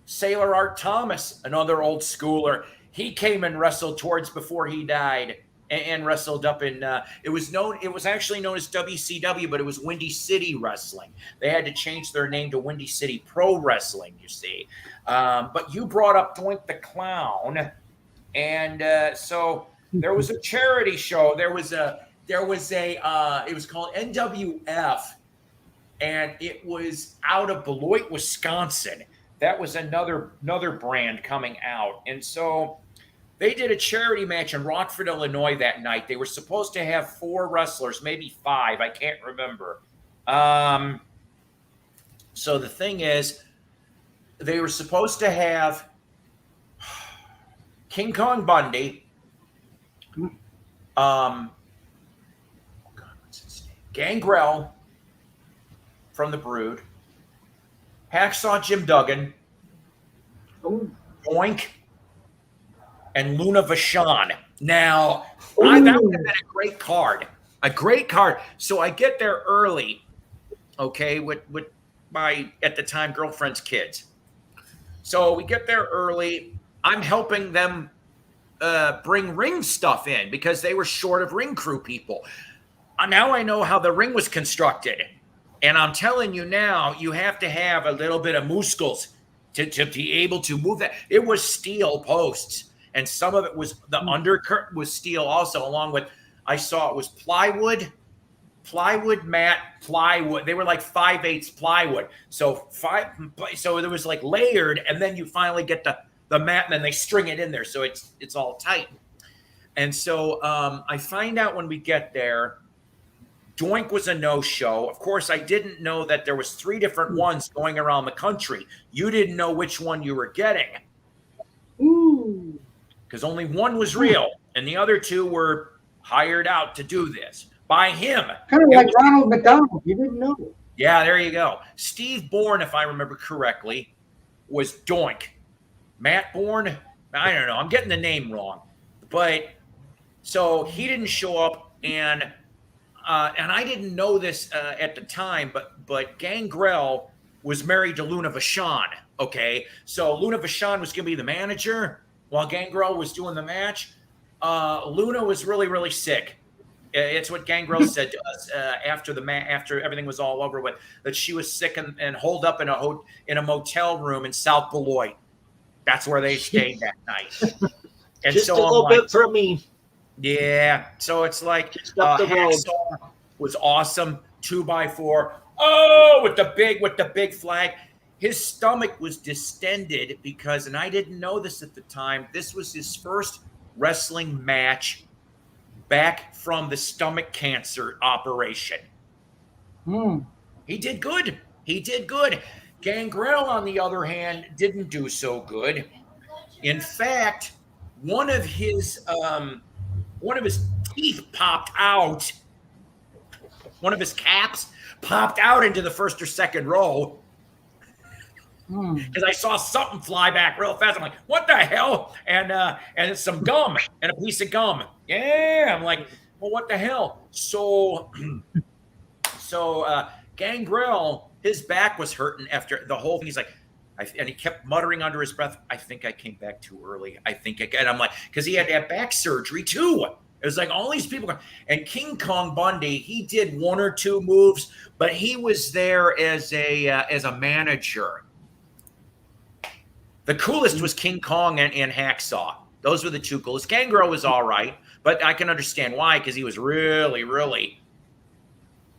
Sailor Art Thomas, another old schooler. He came and wrestled towards before he died. and wrestled up in it was actually known as WCW, but it was Windy City Wrestling. They had to change their name to Windy City Pro Wrestling, you see. But you brought up Doink the Clown, and so there was a charity show. It was called NWF, and it was out of Beloit, Wisconsin. That was another brand coming out, and so they did a charity match in Rockford, Illinois that night. They were supposed to have 4 wrestlers, maybe 5. I can't remember. So the thing is, they were supposed to have King Kong Bundy, Gangrel from the Brood, Hacksaw Jim Duggan, Oink, and Luna Vachon. Now, that would have been a great card. A great card. So I get there early, okay, with my, at the time, girlfriend's kids. So we get there early. I'm helping them bring ring stuff in because they were short of ring crew people. Now I know how the ring was constructed. And I'm telling you now, you have to have a little bit of muscles to be able to move that. It was steel posts. And some of it was, the undercurrent was steel also, along with, I saw it was plywood mat, plywood. They were like 5/8 plywood. So there was like layered, and then you finally get the mat, and then they string it in there. So it's all tight. And so I find out when we get there, Doink was a no-show. Of course, I didn't know that there was 3 different ones going around the country. You didn't know which one you were getting. Ooh. Because only one was real, and the other 2 were hired out to do this by him. Kind of like Ronald McDonald. You didn't know. Yeah, there you go. Steve Bourne, if I remember correctly, was Doink. Matt Bourne, I don't know. I'm getting the name wrong. But so he didn't show up, and I didn't know this at the time, but Gangrel was married to Luna Vachon. Okay, so Luna Vachon was going to be the manager while Gangrel was doing the match. Luna was really, really sick. It's what Gangrel said to us after everything was all over with, that she was sick and holed up in a motel room in South Beloit. That's where they stayed that night. And just so a little bit for me. Yeah, so it's like Hacksaw was awesome, 2x4. Oh, with the big flag. His stomach was distended because, and I didn't know this at the time, this was his first wrestling match back from the stomach cancer operation. He did good. Gangrel, on the other hand, didn't do so good. In fact, one of his teeth popped out. One of his caps popped out into the first or second row. Because I saw something fly back real fast. I'm like, what the hell? And it's some gum and a piece of gum. Yeah, I'm like, well, what the hell? So Gangrel, his back was hurting after the whole thing. He's like, and he kept muttering under his breath, I think I came back too early. And I'm like, because he had to have back surgery too. It was like all these people. And King Kong Bundy, he did 1 or 2 moves, but he was there as a manager. The coolest was King Kong and Hacksaw. Those were the 2 coolest. Gangrel was all right, but I can understand why, because he was really, really.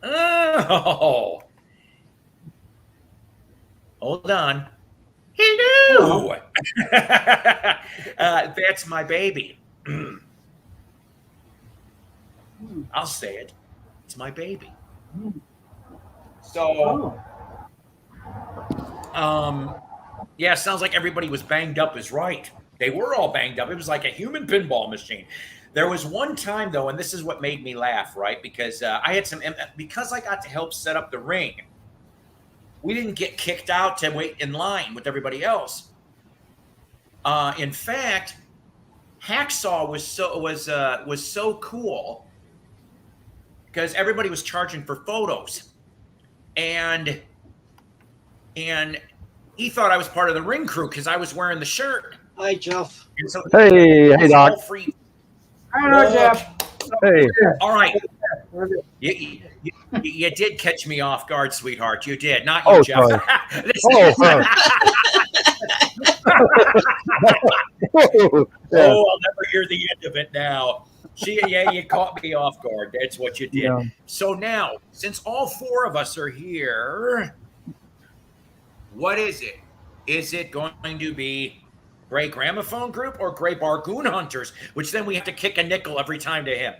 Oh. Hold on. Hello. That's my baby. I'll say it. It's my baby. So, yeah, sounds like everybody was banged up is right. They were all banged up. It was like a human pinball machine. There was one time, though, and this is what made me laugh, right? Because because I got to help set up the ring, we didn't get kicked out to wait in line with everybody else. In fact, Hacksaw was so cool because everybody was charging for photos, and he thought I was part of the ring crew because I was wearing the shirt. Hi, Jeff. And so Hey, Doc. Free. Hello, Jeff. Hey. All right. You did catch me off guard, sweetheart. You did. Not you, Oh, Jeff. sorry. This Oh, is- Yeah. Oh, I'll never hear the end of it now. You caught me off guard. That's what you did. Yeah. So now, since all four of us are here, what is it? Is it going to be Gray Gramophone Group or Gray Bargoon Hunters? Which then we have to kick a nickel every time to him.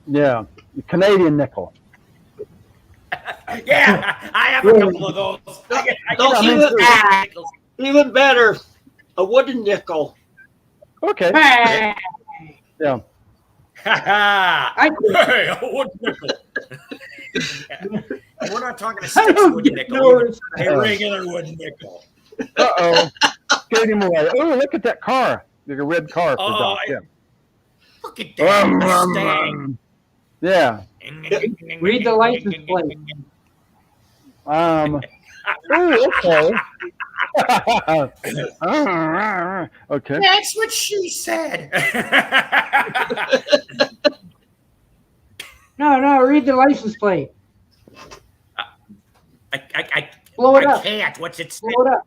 Yeah. Canadian nickel. Yeah, I have a couple of those. I Don't get even- nickels. Even better, a wooden nickel. Okay. Hey, Yeah. I Hey, a wood nickel. And we're not talking a I six don't wood get nickel, noticed. a regular wood nickel. Uh-oh. Scared him away. Oh, look at that car. There's a red car for Oh, Doc. Yeah. Look at that Mustang. Yeah. Read the license plate. Oh, okay. Okay. That's what she said. No, read the license plate. I Blow it up. can't. What's it say? Blow it up.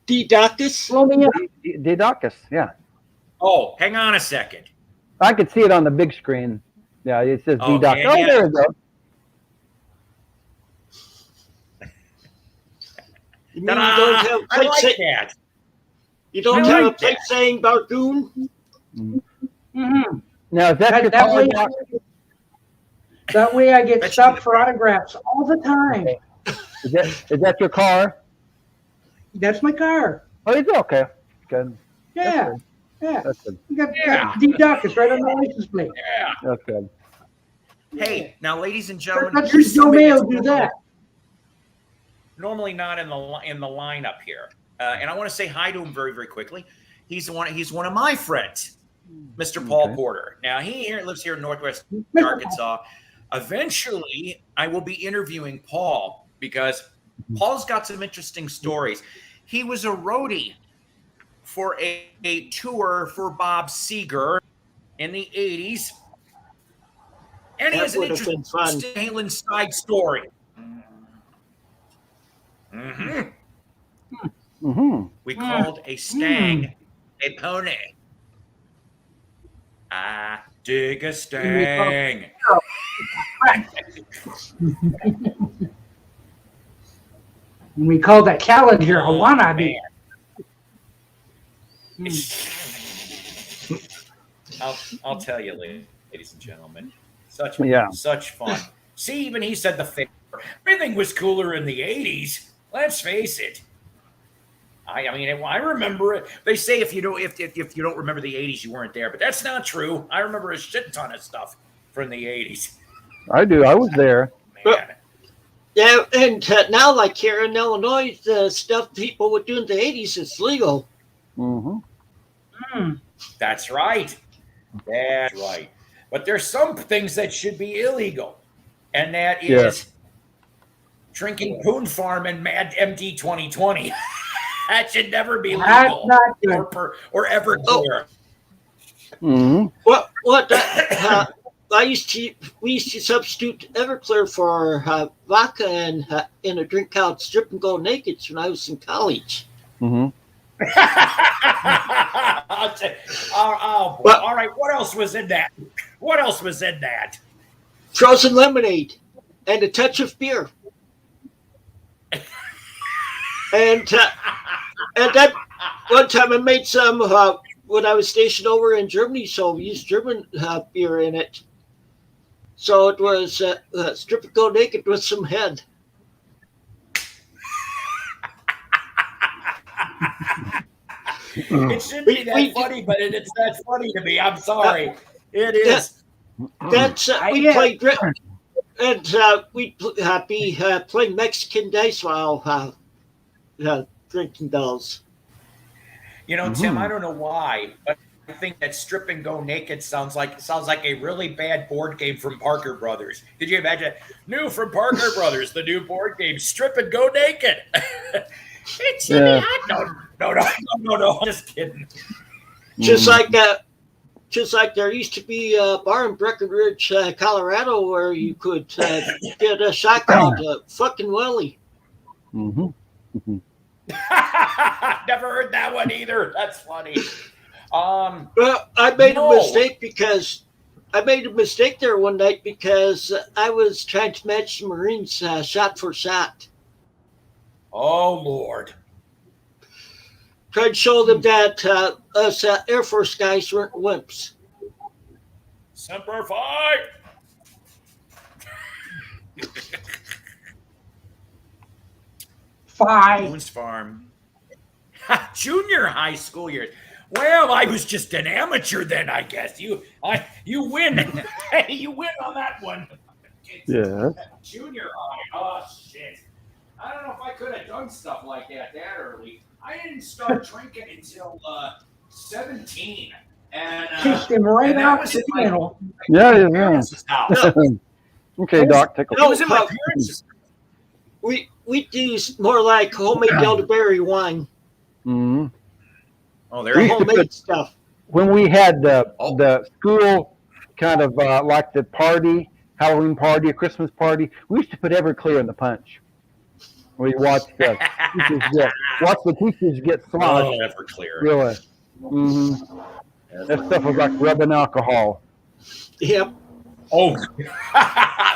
Didactus. Blow me up. Didacus, yeah. Oh, hang on a second. I could see it on the big screen. Yeah, it says Okay, Didacus. Oh, yeah. there we go. You mean you Ta-da! don't have I plate like say- that. You don't I have like a plate saying Bargoon? Mm-hmm. Now, is that your That car, way, Doc? that way I get That stopped should- for autographs all the time. Is that your car? That's my car. Oh, it's okay. Good. Yeah, yeah. That's good. You got Yeah. D-Duck. It's right on the license plate. Yeah. That's good. Hey, now, ladies and gentlemen, That's here's just Joe somebody Mayo that's do that. normally not in the lineup here, and I want to say hi to him very, very quickly. He's one of my friends, Mr. Paul Okay. Porter. Now he lives here in Northwest Mr. Arkansas. Eventually, I will be interviewing Paul because Paul's got some interesting stories. He was a roadie for a tour for Bob Seger in the 80s. And he That has an would have been fun. interesting Halen side story. Mhm. Mm-hmm. We called a stang a pony. I dig a stang. And we call that Challenger a Oh, wannabe. man. I'll tell you, ladies and gentlemen, such fun. See, even he said the favor. Everything was cooler in the 80s. Let's face it. I mean, I remember it. They say if you don't remember the 80s, you weren't there, but that's not true. I remember a shit ton of stuff from the 80s. I do. I was there. Man. Yeah, and now, like here in Illinois, the stuff people would do in the 80s is legal. Mm-hmm. That's right. That's right. But there's some things that should be illegal, and that is drinking Poon Farm and Mad MD 2020. That should never be That's legal not good. or ever clear. Mm-hmm. What? We used to substitute Everclear for vodka and in a drink called Strip and Go Naked when I was in college. Mm-hmm. All right. What else was in that? What else was in that? Frozen lemonade and a touch of beer. And that one time I made some when I was stationed over in Germany, so we used German beer in it. So it was Strip and Go Naked with some head. It shouldn't be that funny, but it's that funny to me. I'm sorry. It is. That's we played and we'd be playing Mexican dice while drinking those. You know, Tim, I don't know why, but I think that Strip and Go Naked sounds like a really bad board game from Parker Brothers. Could you imagine? New from Parker Brothers, the new board game, Strip and Go Naked. It's no, just kidding. Just like just like there used to be a bar in Breckenridge, Colorado, where you could get a shot called fucking Willie. Mm-hmm. Never heard that one either. That's funny. Well, I made a mistake because I made a mistake there one night because I was trying to match the Marines shot for shot. Oh, Lord. Tried to show them that us Air Force guys weren't wimps. Semper Fi! Five. Boone's Farm. Junior high school years. Well, I was just an amateur then, I guess. You win. Hey, you win on that one. Yeah. Junior high. Oh, shit. I don't know if I could have done stuff like that early. I didn't start drinking until 17. And Kicked him right and that out was the in my channel. Yeah. parents' house. Okay, Doc, take a It was in my parents' We do more like homemade elderberry wine, Mm-hmm. Oh, there you go. homemade stuff. When we had the school kind of like the party, Halloween party, a Christmas party, we used to put Everclear in the punch. We watched the teachers get sloshed. Oh, Everclear. Really. Mm-hmm. That stuff was like rubbing alcohol. Yep. Oh.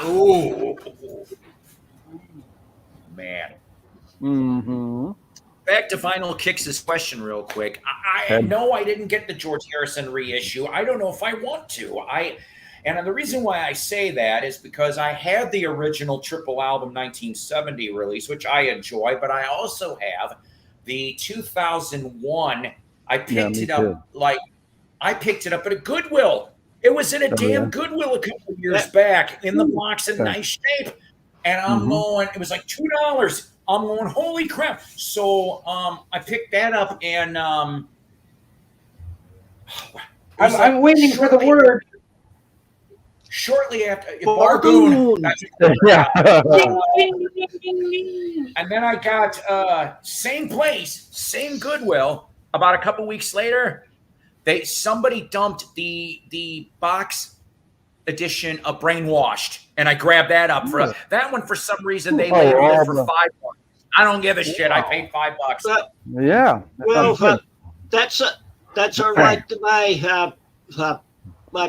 Ooh. Man. Mm-hmm. Back to Vinyl Kicks' question real quick. I know I didn't get the George Harrison reissue. I don't know if I want to. And the reason why I say that is because I had the original triple album 1970 release, which I enjoy, but I also have the 2001. I picked it up I picked it up at a Goodwill. It was in a damn Goodwill a couple of years back in the box in nice shape. And I'm going, it was like $2. I'm going, holy crap. So I picked that up and I'm waiting for the word. Shortly after Bargoon. Yeah. And then I got same place, same Goodwill. About a couple weeks later, somebody dumped the box edition of Brainwashed, and I grabbed that up for that one. For some reason, they labeled it for $5. I don't give a shit. I paid $5. Yeah. Well, that's all right to my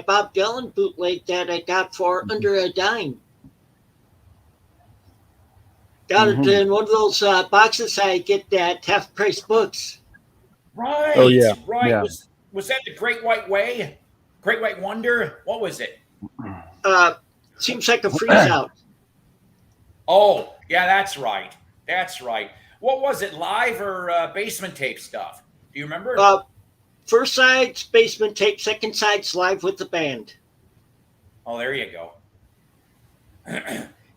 Bob Dylan bootleg that I got for under a dime. Got it in one of those boxes I get that half price books. Right. Oh, yeah. Right. Yeah. Was that the Great White Way? Great White Wonder? What was it? Seems like a freeze out. Oh, yeah, that's right. That's right. What was it, live or basement tape stuff? Do you remember? First side's basement tape, second side's live with the band. Oh, there you go.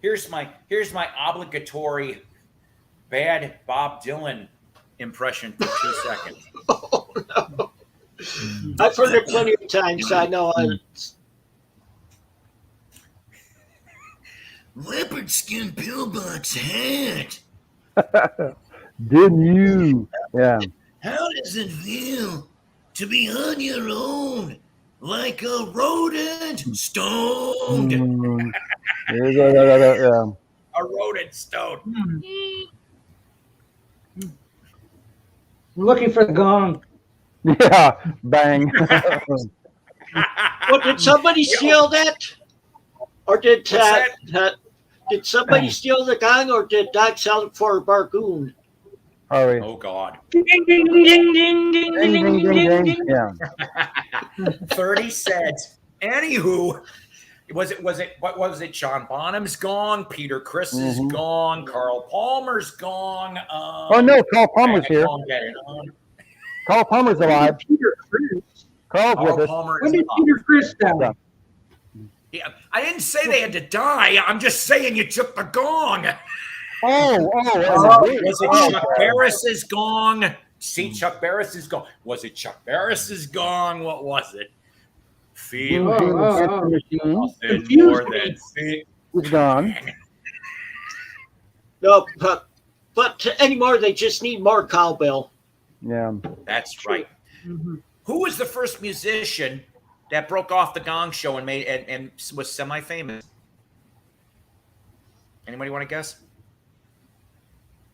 Here's my obligatory bad Bob Dylan impression for 2 seconds. Oh, no. I've heard it plenty of times. I know. Leopard skin pillbox hat. Didn't you? Yeah. How does it feel to be on your own, like a rodent stoned? Yeah. A rodent stoned. I'm looking for the gong. Yeah. Bang. Well, did somebody steal that? Or did somebody steal the gong, or did Doc sell it for a bargoon? Hurry. Oh God. Ding, ding, ding, ding, ding, ding, Ding, ding, ding, ding. Yeah. 30 cents. Anywho, what was it? John Bonham's gong, Peter Chris's gong, Carl Palmer's gong. Oh no, Carl Palmer's here. Carl Palmer's alive. Peter Chris. Carl's with us. Palmer When is did alive. Peter Chris die? Yeah, I didn't say they had to die. I'm just saying you took the gong. Oh. Was it Chuck Barris's gong? See, Chuck Barris's gong. Was it Chuck Barris's gong? What was it? Feel nothing more than feel. He's gone. No, but anymore, they just need more cowbell. Yeah. That's right. Mm-hmm. Who was the first musician that broke off the Gong Show and made and was semi-famous? Anybody want to guess?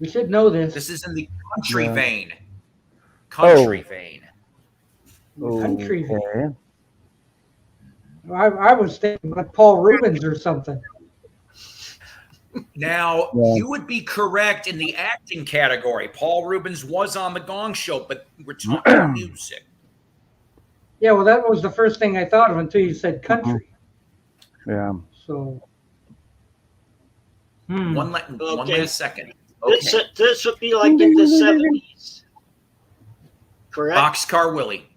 We should know this. This is in the country Yeah. vein. Country vein. Country. Okay. I was thinking like Paul Rubens or something. Now, Yeah. you would be correct in the acting category. Paul Rubens was on the Gong Show, but we're talking music. Yeah, well, that was the first thing I thought of until you said country. Yeah. So, One Okay. last second. Okay. This would be like in the 70s. Correct? Boxcar Willie.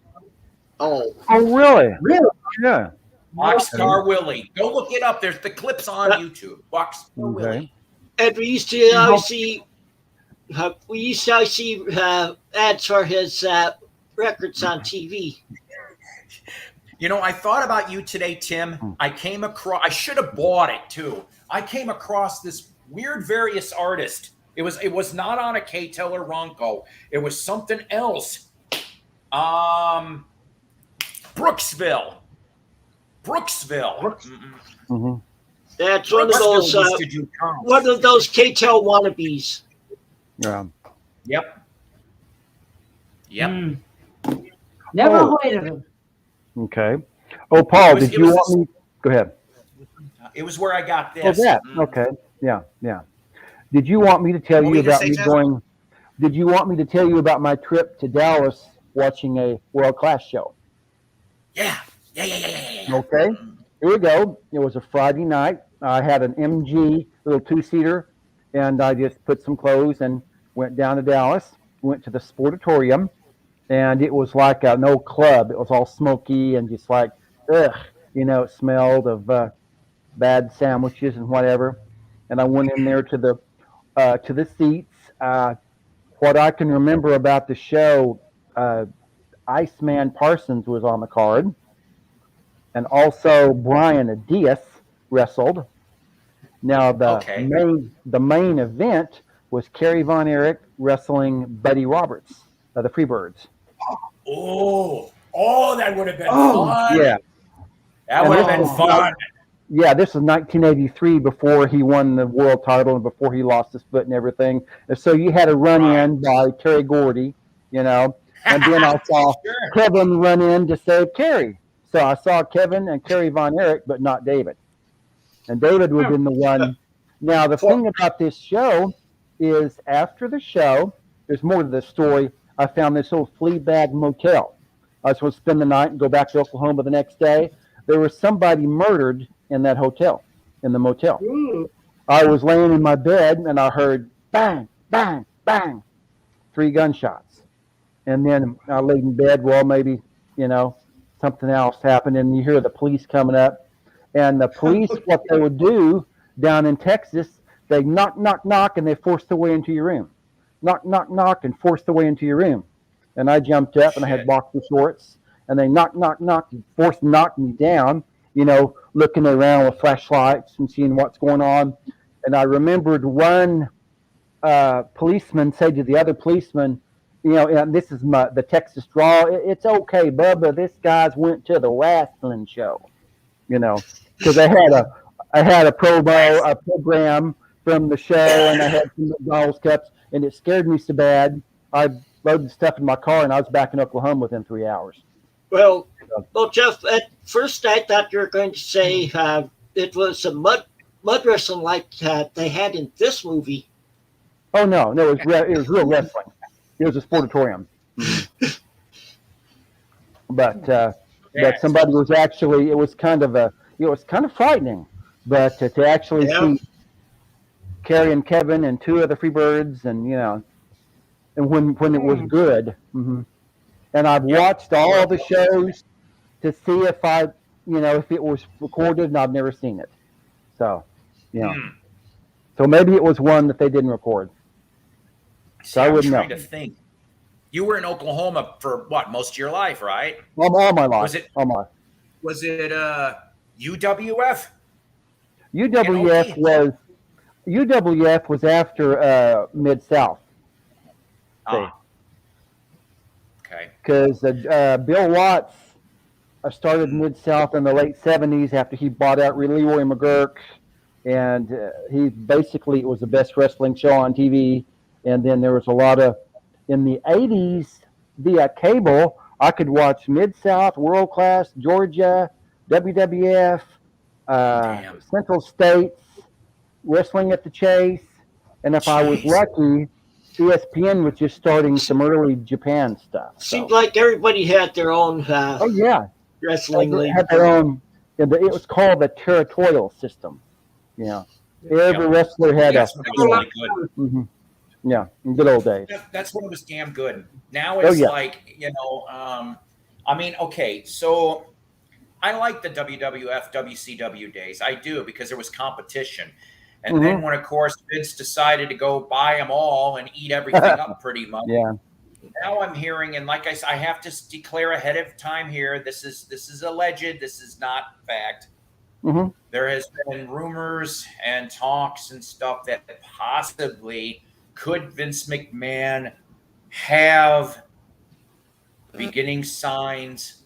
Oh. Oh, really? really? Yeah. Boxcar Willie. Go look it up. There's the clips on YouTube. Boxcar Okay. Willie. And we used to always see ads for his records on TV. You know, I thought about you today, Tim. I should have bought it too. I came across this weird various artist. It was not on a K-Tel or Ronco. It was something else. Brooksville. Mhm. That's one of those used to do comps. one of those K-Tel wannabes. Yeah. Yep. Never Oh. heard of him. Okay. Oh, Paul, It was- did it you was want me? Go ahead. It was where I got Oh, this. that. Okay. Yeah. Yeah. Did you want me to tell What you were you gonna about say, me Jeff? going? Did you want me to tell you about my trip to Dallas watching a world-class show? Yeah. Okay. Here we go. It was a Friday night. I had an MG little two-seater, and I just put some clothes and went down to Dallas. Went to the Sportatorium, and it was like an old club. It was all smoky and just like, ugh, it smelled of bad sandwiches and whatever. And I went in there to the seats. What I can remember about the show, Iceman Parsons was on the card, and also Brian Diaz wrestled. Now the main event was Kerry Von Erich wrestling Buddy Roberts of the Freebirds. Oh, that would have been fun. Yeah, That would have been fun. yeah. This was 1983 before he won the world title and before he lost his foot and everything. And so you had a run in by Terry Gordy, and then I saw Sure. Kevin run in to save Kerry. So I saw Kevin and Kerry Von Erich, but not David. And David was in the one. Now, the thing about this show is after the show, there's more to this story. I found this old flea bag motel. I was supposed to spend the night and go back to Oklahoma the next day. There was somebody murdered in that hotel, in the motel. Ooh. I was laying in my bed and I heard bang, bang, bang, 3 gunshots. And then I laid in bed, well, maybe, something else happened. And you hear the police coming up. And the police, what they would do down in Texas, they knock, knock, knock, and they force their way into your room. Knock, knock, knock, and force their way into your room. And I jumped up and I had boxer shorts. And they knock, knock, knock, and forced to knock me down, looking around with flashlights and seeing what's going on. And I remembered one policeman say to the other policeman, and this is the Texas draw, it's okay, Bubba, this guy's went to the wrestling show, because I had a program from the show, and I had some McDonald's cups, and it scared me so bad, I loaded stuff in my car, and I was back in Oklahoma within 3 hours. Well, Jeff, at first I thought you were going to say it was a mud wrestling like they had in this movie. Oh, no, it was real wrestling. It was a sportatorium. But somebody was actually, it was kind of frightening. But to actually see Kerry and Kevin and 2 of the Freebirds, and and when it was good. Mm-hmm. And I've watched all the shows to see if if it was recorded, and I've never seen it. So, so maybe it was one that they didn't record. So I wouldn't know. I'm trying to think. You were in Oklahoma for what, most of your life, right? All my life. Was it? All my life. Was it UWF? UWF was after Mid-South. Okay. Because Bill Watts I started Mid-South in the late 70s after he bought out Leroy McGurk. And he basically, it was the best wrestling show on TV. And then there was a lot of, in the 80s, via cable, I could watch Mid-South, World Class, Georgia, WWF, Central States, Wrestling at the Chase. And if I was lucky, ESPN was just starting some early Japan stuff. Seemed like everybody had their own oh, yeah. wrestling They league. had their own, it was called the territorial system. Yeah. Every wrestler had That's when it was really good. Mm-hmm. Yeah, in good old days. That's when it was damn good. Now it's like, I mean, okay, so I like the WWF, WCW days. I do, because there was competition. And then when, of course, Vince decided to go buy them all and eat everything up pretty much. Yeah. Now I'm hearing, and like I said, I have to declare ahead of time here, this is alleged, this is not fact. Mm-hmm. There has been rumors and talks and stuff that possibly could Vince McMahon have beginning signs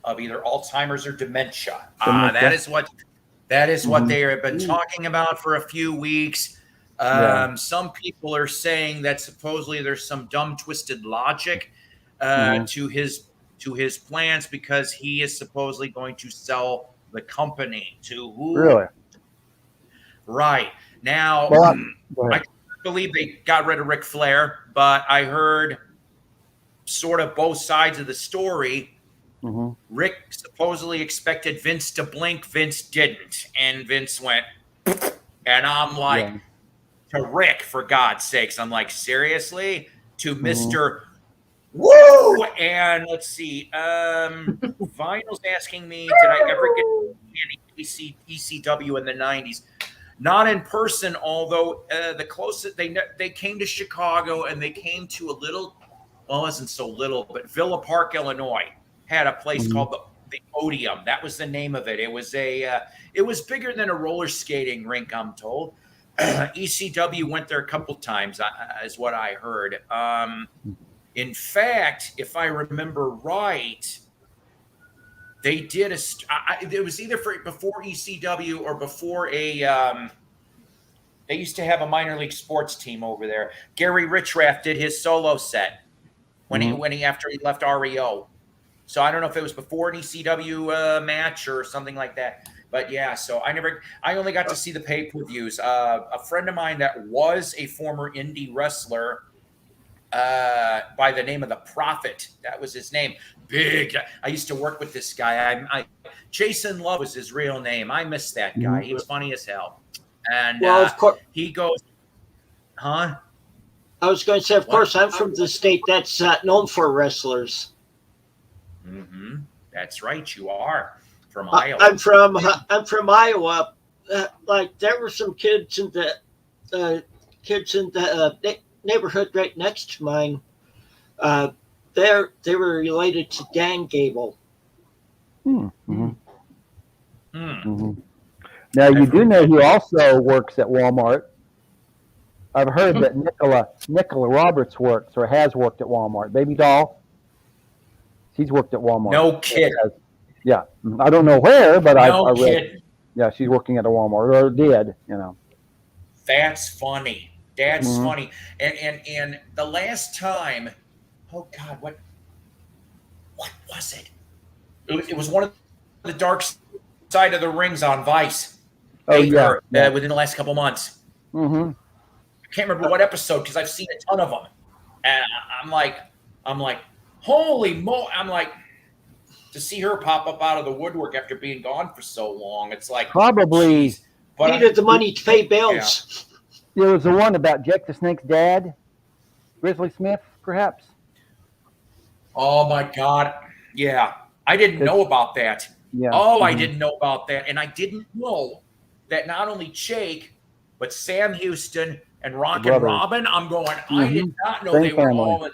of either Alzheimer's or dementia. That is what they have been talking about for a few weeks. Some people are saying that supposedly there's some dumb, twisted logic to his plans, because he is supposedly going to sell the company to who? Really? Right. Now, I can't believe they got rid of Ric Flair, but I heard sort of both sides of the story. Mm-hmm. Rick supposedly expected Vince to blink. Vince didn't. And Vince went, and I'm like, to Rick, for God's sakes, I'm like, seriously? To Mr. Woo! And let's see. Vinyl's asking me, did I ever get any ECW in the 90s? Not in person, although the closest they came to Chicago, and they came to a little, well, it wasn't so little, but Villa Park, Illinois, had a place called the Odeum. That was the name of it. It was it was bigger than a roller skating rink, I'm told. ECW went there a couple times, is what I heard. In fact, if I remember right, they did it was either before ECW or before they used to have a minor league sports team over there. Gary Richrath did his solo set when he after he left REO. So I don't know if it was before an ECW match or something like that. But yeah, so I only got to see the pay-per-views. A friend of mine that was a former indie wrestler by the name of the Prophet, that was his name. Big. I used to work with this guy. Jason Love was his real name. I miss that guy. He was funny as hell. And of course, he goes, huh? I was going to say, of course, I'm from the state that's known for wrestlers. Mm-hmm. That's right. You are from Iowa. I'm from Iowa. Like, there were some kids in the neighborhood right next to mine. They were related to Dan Gable. Mm-hmm. Mm-hmm. Now, you do know he also works at Walmart. I've heard that Nicola Roberts works or has worked at Walmart. Baby doll. She's worked at Walmart. No kid. Yeah. I don't know where, but I read. Kid. Yeah, she's working at a Walmart, or did, That's funny. That's funny. And the last time, oh God, what was it? It was one of the Dark Side of the Rings on Vice. Oh, yeah. Within the last couple months. Mm-hmm. I can't remember what episode, because I've seen a ton of them. And I'm like, holy mo! I'm like, to see her pop up out of the woodwork after being gone for so long, it's like probably needed the money to pay bills. Yeah. There was the one about Jake the Snake's dad, Grizzly Smith, perhaps. Oh my God! Yeah, I didn't know about that. Yeah. Oh, I didn't know about that, and I didn't know that not only Jake, but Sam Houston and Rockin' Robin. I'm going. I did not know they were all in.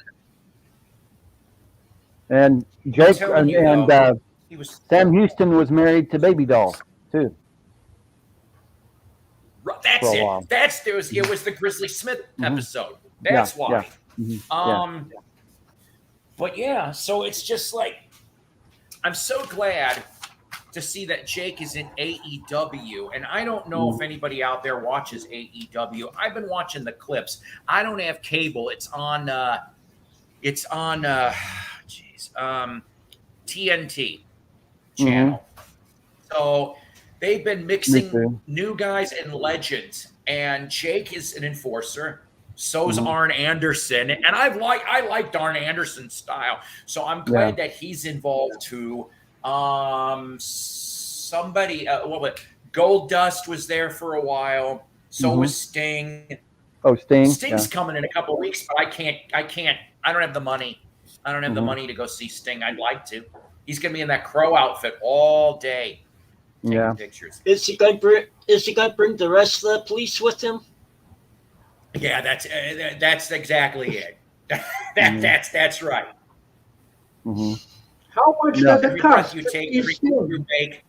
And Jake and Sam Houston was married to Baby Doll too. That's it. It was the Grizzly Smith episode. That's why. Yeah. Mm-hmm. But yeah, so it's just like I'm so glad to see that Jake is in AEW, and I don't know if anybody out there watches AEW. I've been watching the clips. I don't have cable. It's on TNT channel. So they've been mixing new guys and legends, and Jake is an enforcer. So is Arn Anderson, and I liked Arn Anderson's style. So I'm glad that he's involved too. Somebody, Gold Dust was there for a while. So was Sting. Oh, Sting. Sting's coming in a couple of weeks, but I don't have the money. I don't have the money to go see Sting. I'd like to. He's gonna be in that crow outfit all day. Taking pictures. Is he going to bring the rest of the police with him? Yeah, that's exactly it. That's right. How much does it Every cost? breath you take, every move you make,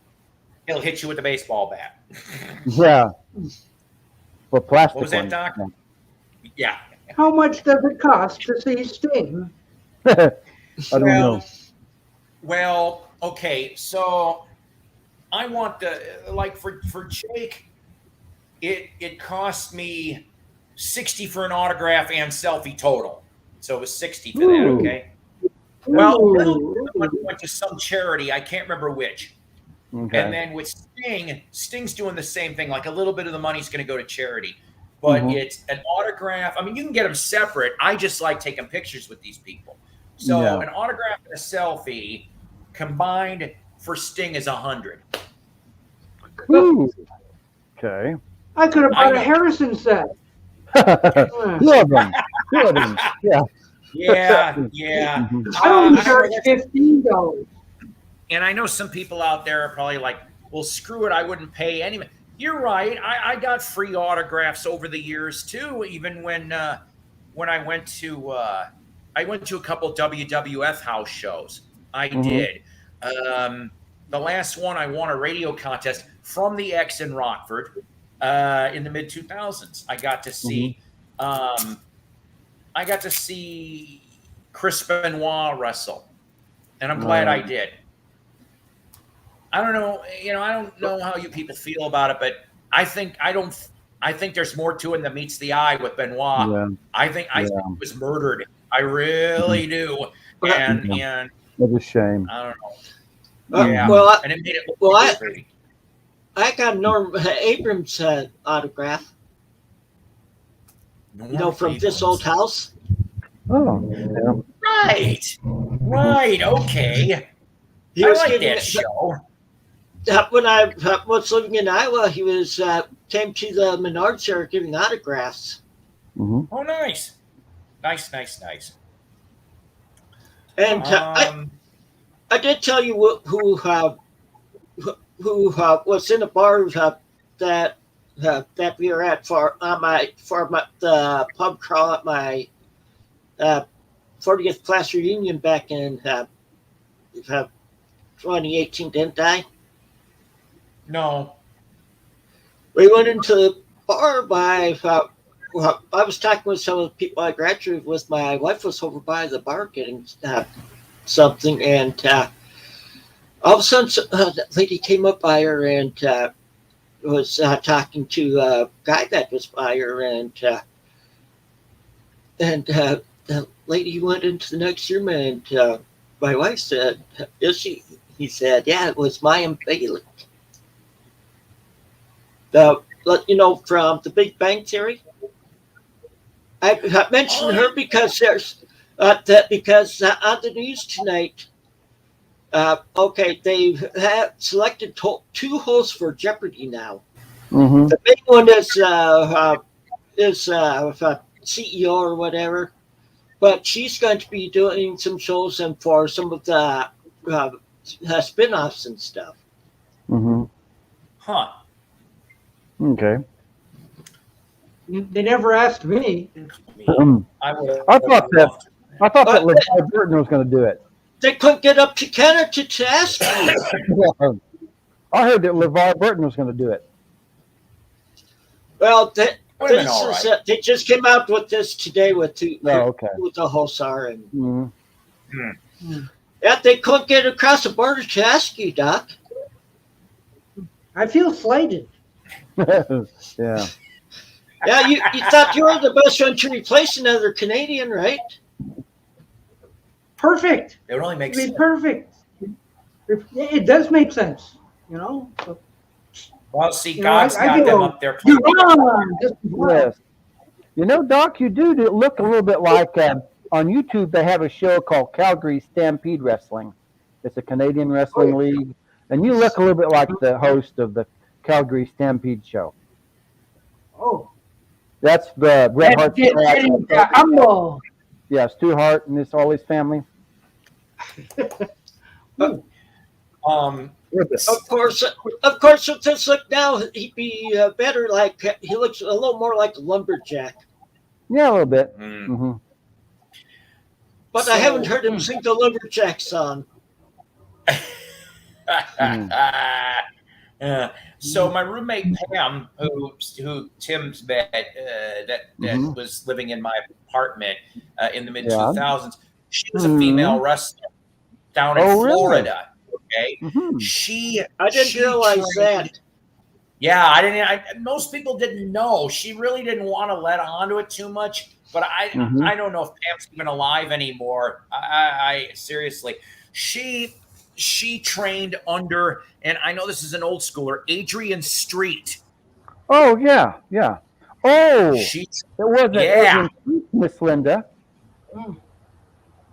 he'll hit you with a baseball bat. Yeah. Well, plastic. What was that, Doc? Yeah. How much does it cost to see Sting? I don't know. Well, okay, so I want for Jake, it cost me $60 for an autograph and selfie total. So it was $60 for that, okay? Well, the money went to some charity. I can't remember which. Okay. And then with Sting's doing the same thing. Like a little bit of the money's going to go to charity. But it's an autograph. I mean, you can get them separate. I just like taking pictures with these people. So an autograph and a selfie combined for Sting is $100. Ooh. Okay. I could have bought a Harrison set. Two of them. Yeah. Yeah. I only charge $15. And I know some people out there are probably like, well, screw it. I wouldn't pay any. You're right. I got free autographs over the years too. Even when I went to a couple WWF house shows. I did. The last one, I won a radio contest from the X in Rockford in the mid 2000s. I got to see Chris Benoit wrestle, and I'm glad I did. I don't know, I don't know how you people feel about it, but I think there's more to it than meets the eye with Benoit. Yeah. I think he was murdered. I really do. And it's a shame. I don't know. And it made it look pretty. I got Norm Abrams' autograph. From This Old House. Oh, yeah. Right. Okay. He I was like that show. When I was living in Iowa, he came to the Menards area giving autographs. Oh, nice. Nice. And I did tell you who was in a bar that we were at for the pub crawl at my 40th class reunion back in 2018, didn't I? No. We went into the bar I was talking with some of the people I graduated with. My wife was over by the bar getting something, and all of a sudden that lady came up by her and was talking to a guy that was by her, and the lady went into the next room, and my wife said, "Is she?" He said, "Yeah, it was Mayim Bialik. From The Big Bang Theory." I mentioned her because there's because on the news tonight. They've selected two hosts for Jeopardy now. The big one is CEO or whatever, but she's going to be doing some shows and for some of the spin-offs and stuff. Huh. Okay. They never asked me. I thought that LeVar Burton was going to do it. They couldn't get up to Canada to ask me. I heard that LeVar Burton was going to do it. Well, they just came out with this today with the hosts are, and Yeah, they couldn't get across the border to ask you, Doc. I feel slighted. Yeah. Yeah, you thought you were the best one to replace another Canadian, right? Perfect. It would only I make mean, sense. perfect. It does make sense, you know. So, Well, see, you know, I God's got feel them up there. you're wrong. Just as well. Yes. You know, Doc, you do look a little bit like on YouTube. They have a show called Calgary Stampede Wrestling. It's a Canadian wrestling league, and you look a little bit like the host of the Calgary Stampede show. Oh, That's the Bret Hart's that is humble. Yeah, Stu Hart and all his family. Of course, with this look now, he'd be better. Like he looks a little more like a lumberjack. Yeah, a little bit. Mm. Mm-hmm. But I haven't heard him sing the lumberjack song. So my roommate Pam, who Tim's met, that was living in my apartment in the mid 2000s, she was a female wrestler down in Florida. Okay, I didn't realize that. Yeah, I didn't. Most people didn't know. She really didn't want to let on to it too much. But I don't know if Pam's even alive anymore. I seriously, she trained under, and I know this is an old schooler, Adrian Street. Oh yeah. Oh, it wasn't Adrian Street, Miss Linda.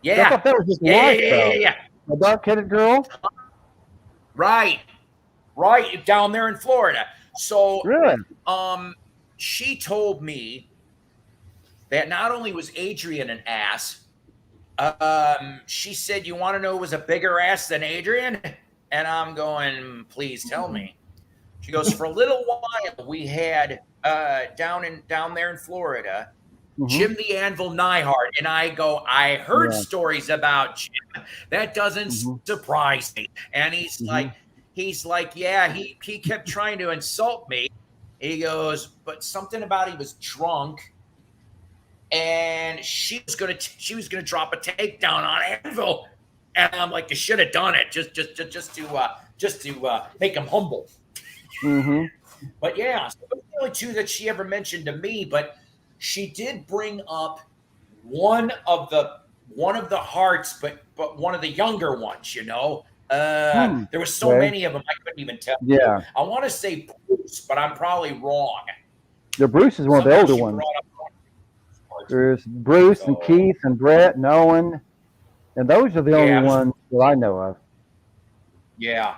Yeah, I thought that was his wife, yeah. A dark-headed girl. Right down there in Florida. So really, she told me that not only was Adrian an ass, she said, "You want to know who was a bigger ass than Adrian?" And I'm going, "Please tell me." She goes, "For a little while, we had down there in Florida, Jim the Anvil Neihart." And I go, "I heard stories about Jim. That doesn't surprise me." And he's like, "Yeah, he kept trying to insult me." He goes, "But something about he was drunk, and she was gonna drop a takedown on Anvil." And I'm like, "You should have done it just to make him humble." But yeah, so those are the only two that she ever mentioned to me. But she did bring up one of the Hearts, but one of the younger ones. You know, there were so many of them I couldn't even tell. Yeah, I want to say Bruce, but I'm probably wrong. The Bruce is one of the older ones. There's Bruce and Keith and Brett and Owen, and those are the only ones that I know of. Yeah,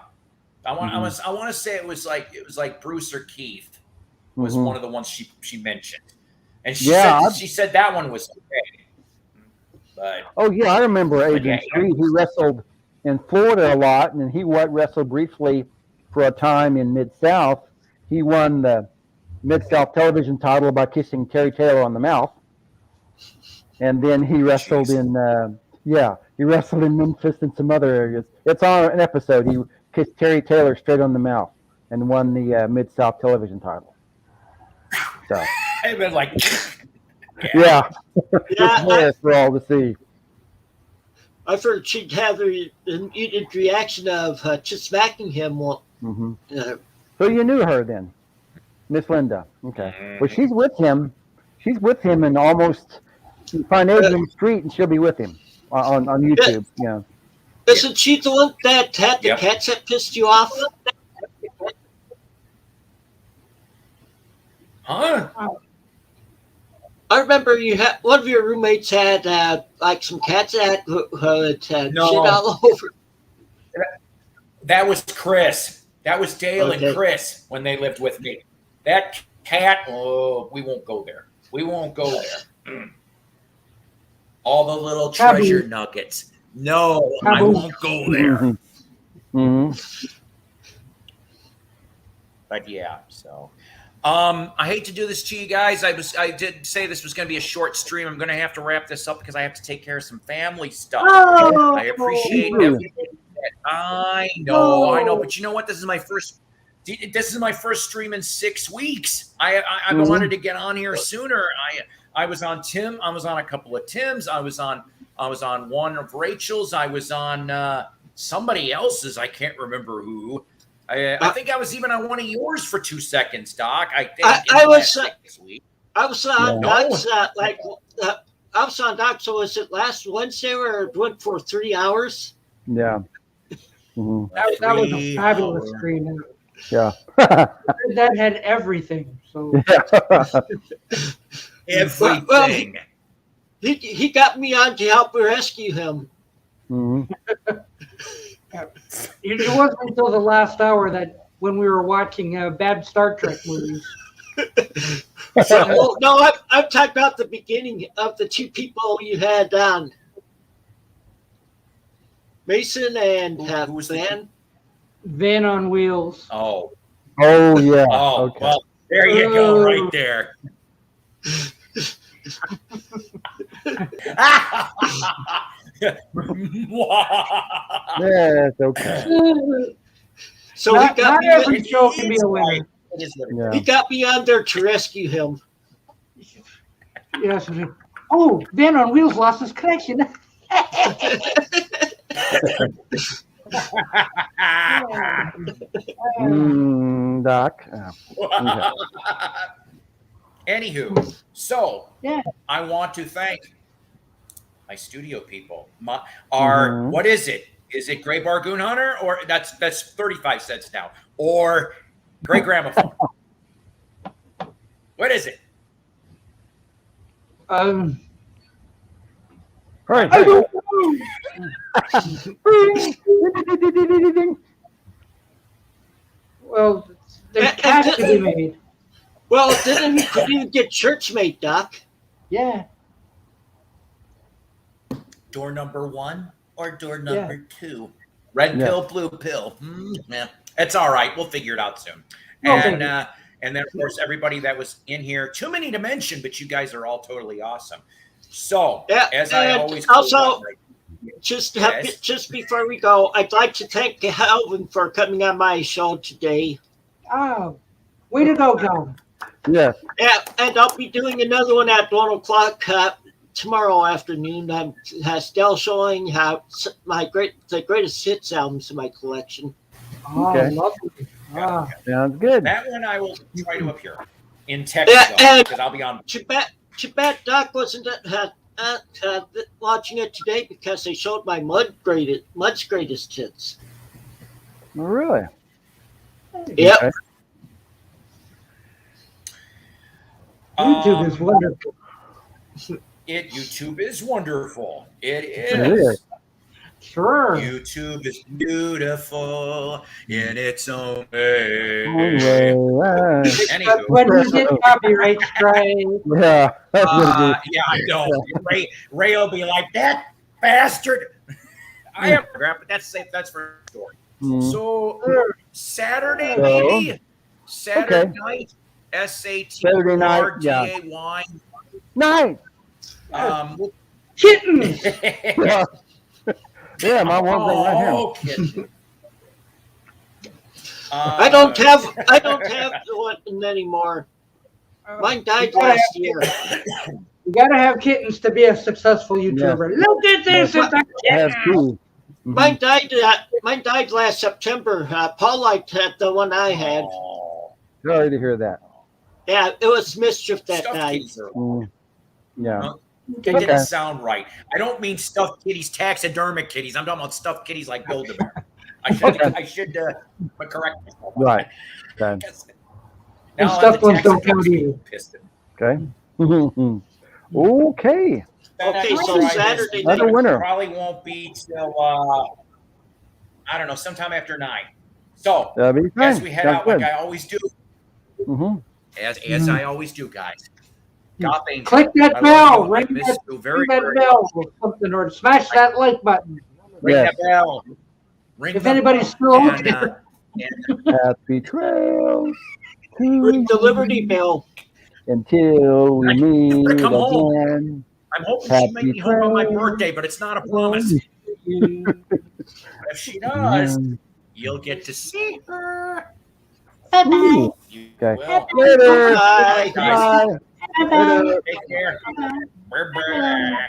I want to say it was like Bruce or Keith was one of the ones she mentioned, and she said that one was okay. But I remember Adrian Street. He wrestled in Florida a lot, and he wrestled briefly for a time in Mid-South. He won the Mid-South television title by kissing Terry Taylor on the mouth. And then he wrestled in Memphis and some other areas. It's on an episode. He kissed Terry Taylor straight on the mouth and won the Mid-South television title. So I've been like, it's for all to see. I've heard she'd have the immediate reaction of just smacking him. So you knew her then, Miss Linda. Okay. Well, she's with him. She's with him in almost. You find Adrian Street, and she'll be with him on YouTube. Yeah. Isn't she the one that had the cats that pissed you off? Huh? I remember you had one of your roommates had like some cats that had shit all over. That was Chris. That was Dale and Chris when they lived with me. That cat. Oh, we won't go there. We won't go there. All the little treasure nuggets. No, I won't go there. But yeah, so I hate to do this to you guys. I did say this was going to be a short stream. I'm going to have to wrap this up because I have to take care of some family stuff. I appreciate everybody. I know, but you know what? This is my first stream in 6 weeks. I wanted to get on here sooner. I was on Tim. I was on a couple of Tims. I was on I was on one of Rachel's. I was on somebody else's. I can't remember who. I think I was even on one of yours for 2 seconds, Doc. I think I was this week. I was on No. Doc's I was on Doc. So was it last Wednesday where it went for 3 hours? Yeah. Mhm. That was a fabulous screen. Yeah. That had everything. So Everything. Well, he got me on to help rescue him. Mhm. it wasn't until the last hour that when we were watching bad Star Trek movies. Well, no, I'm talking about the beginning of the two people you had on. Mason and Who was the- Van. Van on Wheels. Oh. Oh yeah. Oh, Okay. well, there you go, right there. Yeah, it's okay. So Not every show can be a winner. Yeah. he got me on there to rescue him. Yes. Oh, Van on Wheels lost his connection. Doc. Anywho, so Yeah. I want to thank my studio people. Our what is it? Is it Gray Bargoon Hunter or that's 35 cents now? Or Gray Gramophone? What is it? All right. I don't know. Well, there's cash to be made. Well, didn't you get church mate, Doc? Yeah. Door number 1 or door number 2? Red pill, blue pill. Yeah, it's all right. We'll figure it out soon. Okay. And then of course everybody that was in here. Too many to mention, but you guys are all totally awesome. So Yeah, as I and always also- Yes. Just before we go, I'd like to thank Calvin for coming on my show today. Oh, way to go, Calvin. Yes. Yeah, and I'll be doing another one at 1:00 tomorrow afternoon. I'm Still showing how the greatest hits albums in my collection. Oh, Okay. lovely. Ah. Sounds good. That one I will try to appear in text Yeah, because I'll be on. Too bad Doc wasn't watching it today because they showed my Mud's greatest hits. Oh, really? Yep. Okay. YouTube is wonderful. YouTube is wonderful. It It is. is. Sure. YouTube is beautiful in its own way. Anyway, Anywho, When we get copyright strike. yeah. That's gonna yeah, I know. Ray will be like that bastard. I am crap, but that's safe. That's for a story. be. So Saturday, So, maybe Saturday okay. night. SAT Saturday night, yeah. RTAY. Nice. Kittens. Yeah, my one thing right here. Oh, kidding. I don't have the one anymore. Mine died last year. You gotta have kittens to be a successful YouTuber. Look at this. It's a I have kitten. two. Mine died last September. Paulite had the one I had. Oh, Sorry to hear that. Yeah, it was Mischief that stuffed night. kitties are- Mm, yeah. Huh? It Okay. didn't sound right. I don't mean stuffed kitties, taxidermic kitties. I'm talking about stuffed kitties like Build-A-Bear. I should correct myself. Right. Okay. And Now I'll stuffed have the ones don't count taxidermic either. piston. Okay. Okay. Okay, so Friday, Saturday this night. Winner. probably won't be till I don't know, sometime after 9. So That'll be fine. as we head Sounds out, good. like I always do, Mhm. as I always do, guys. Goth Angel, Click that I bell. love you. I Ring miss that, you very, ring that very bell much. or something, or smash that like button. Ring Yes. that bell. Ring If the anybody's bell. still out there. Happy trails to Ring the Liberty Bell. until we meet better come home. again. I'm hoping Happy she'll make me home on my trails. birthday, but it's not a promise. If she does, you'll get to see her. Ooh. You Okay. will. Later. Bye. Guys, Bye. Later. take care. Bye-bye.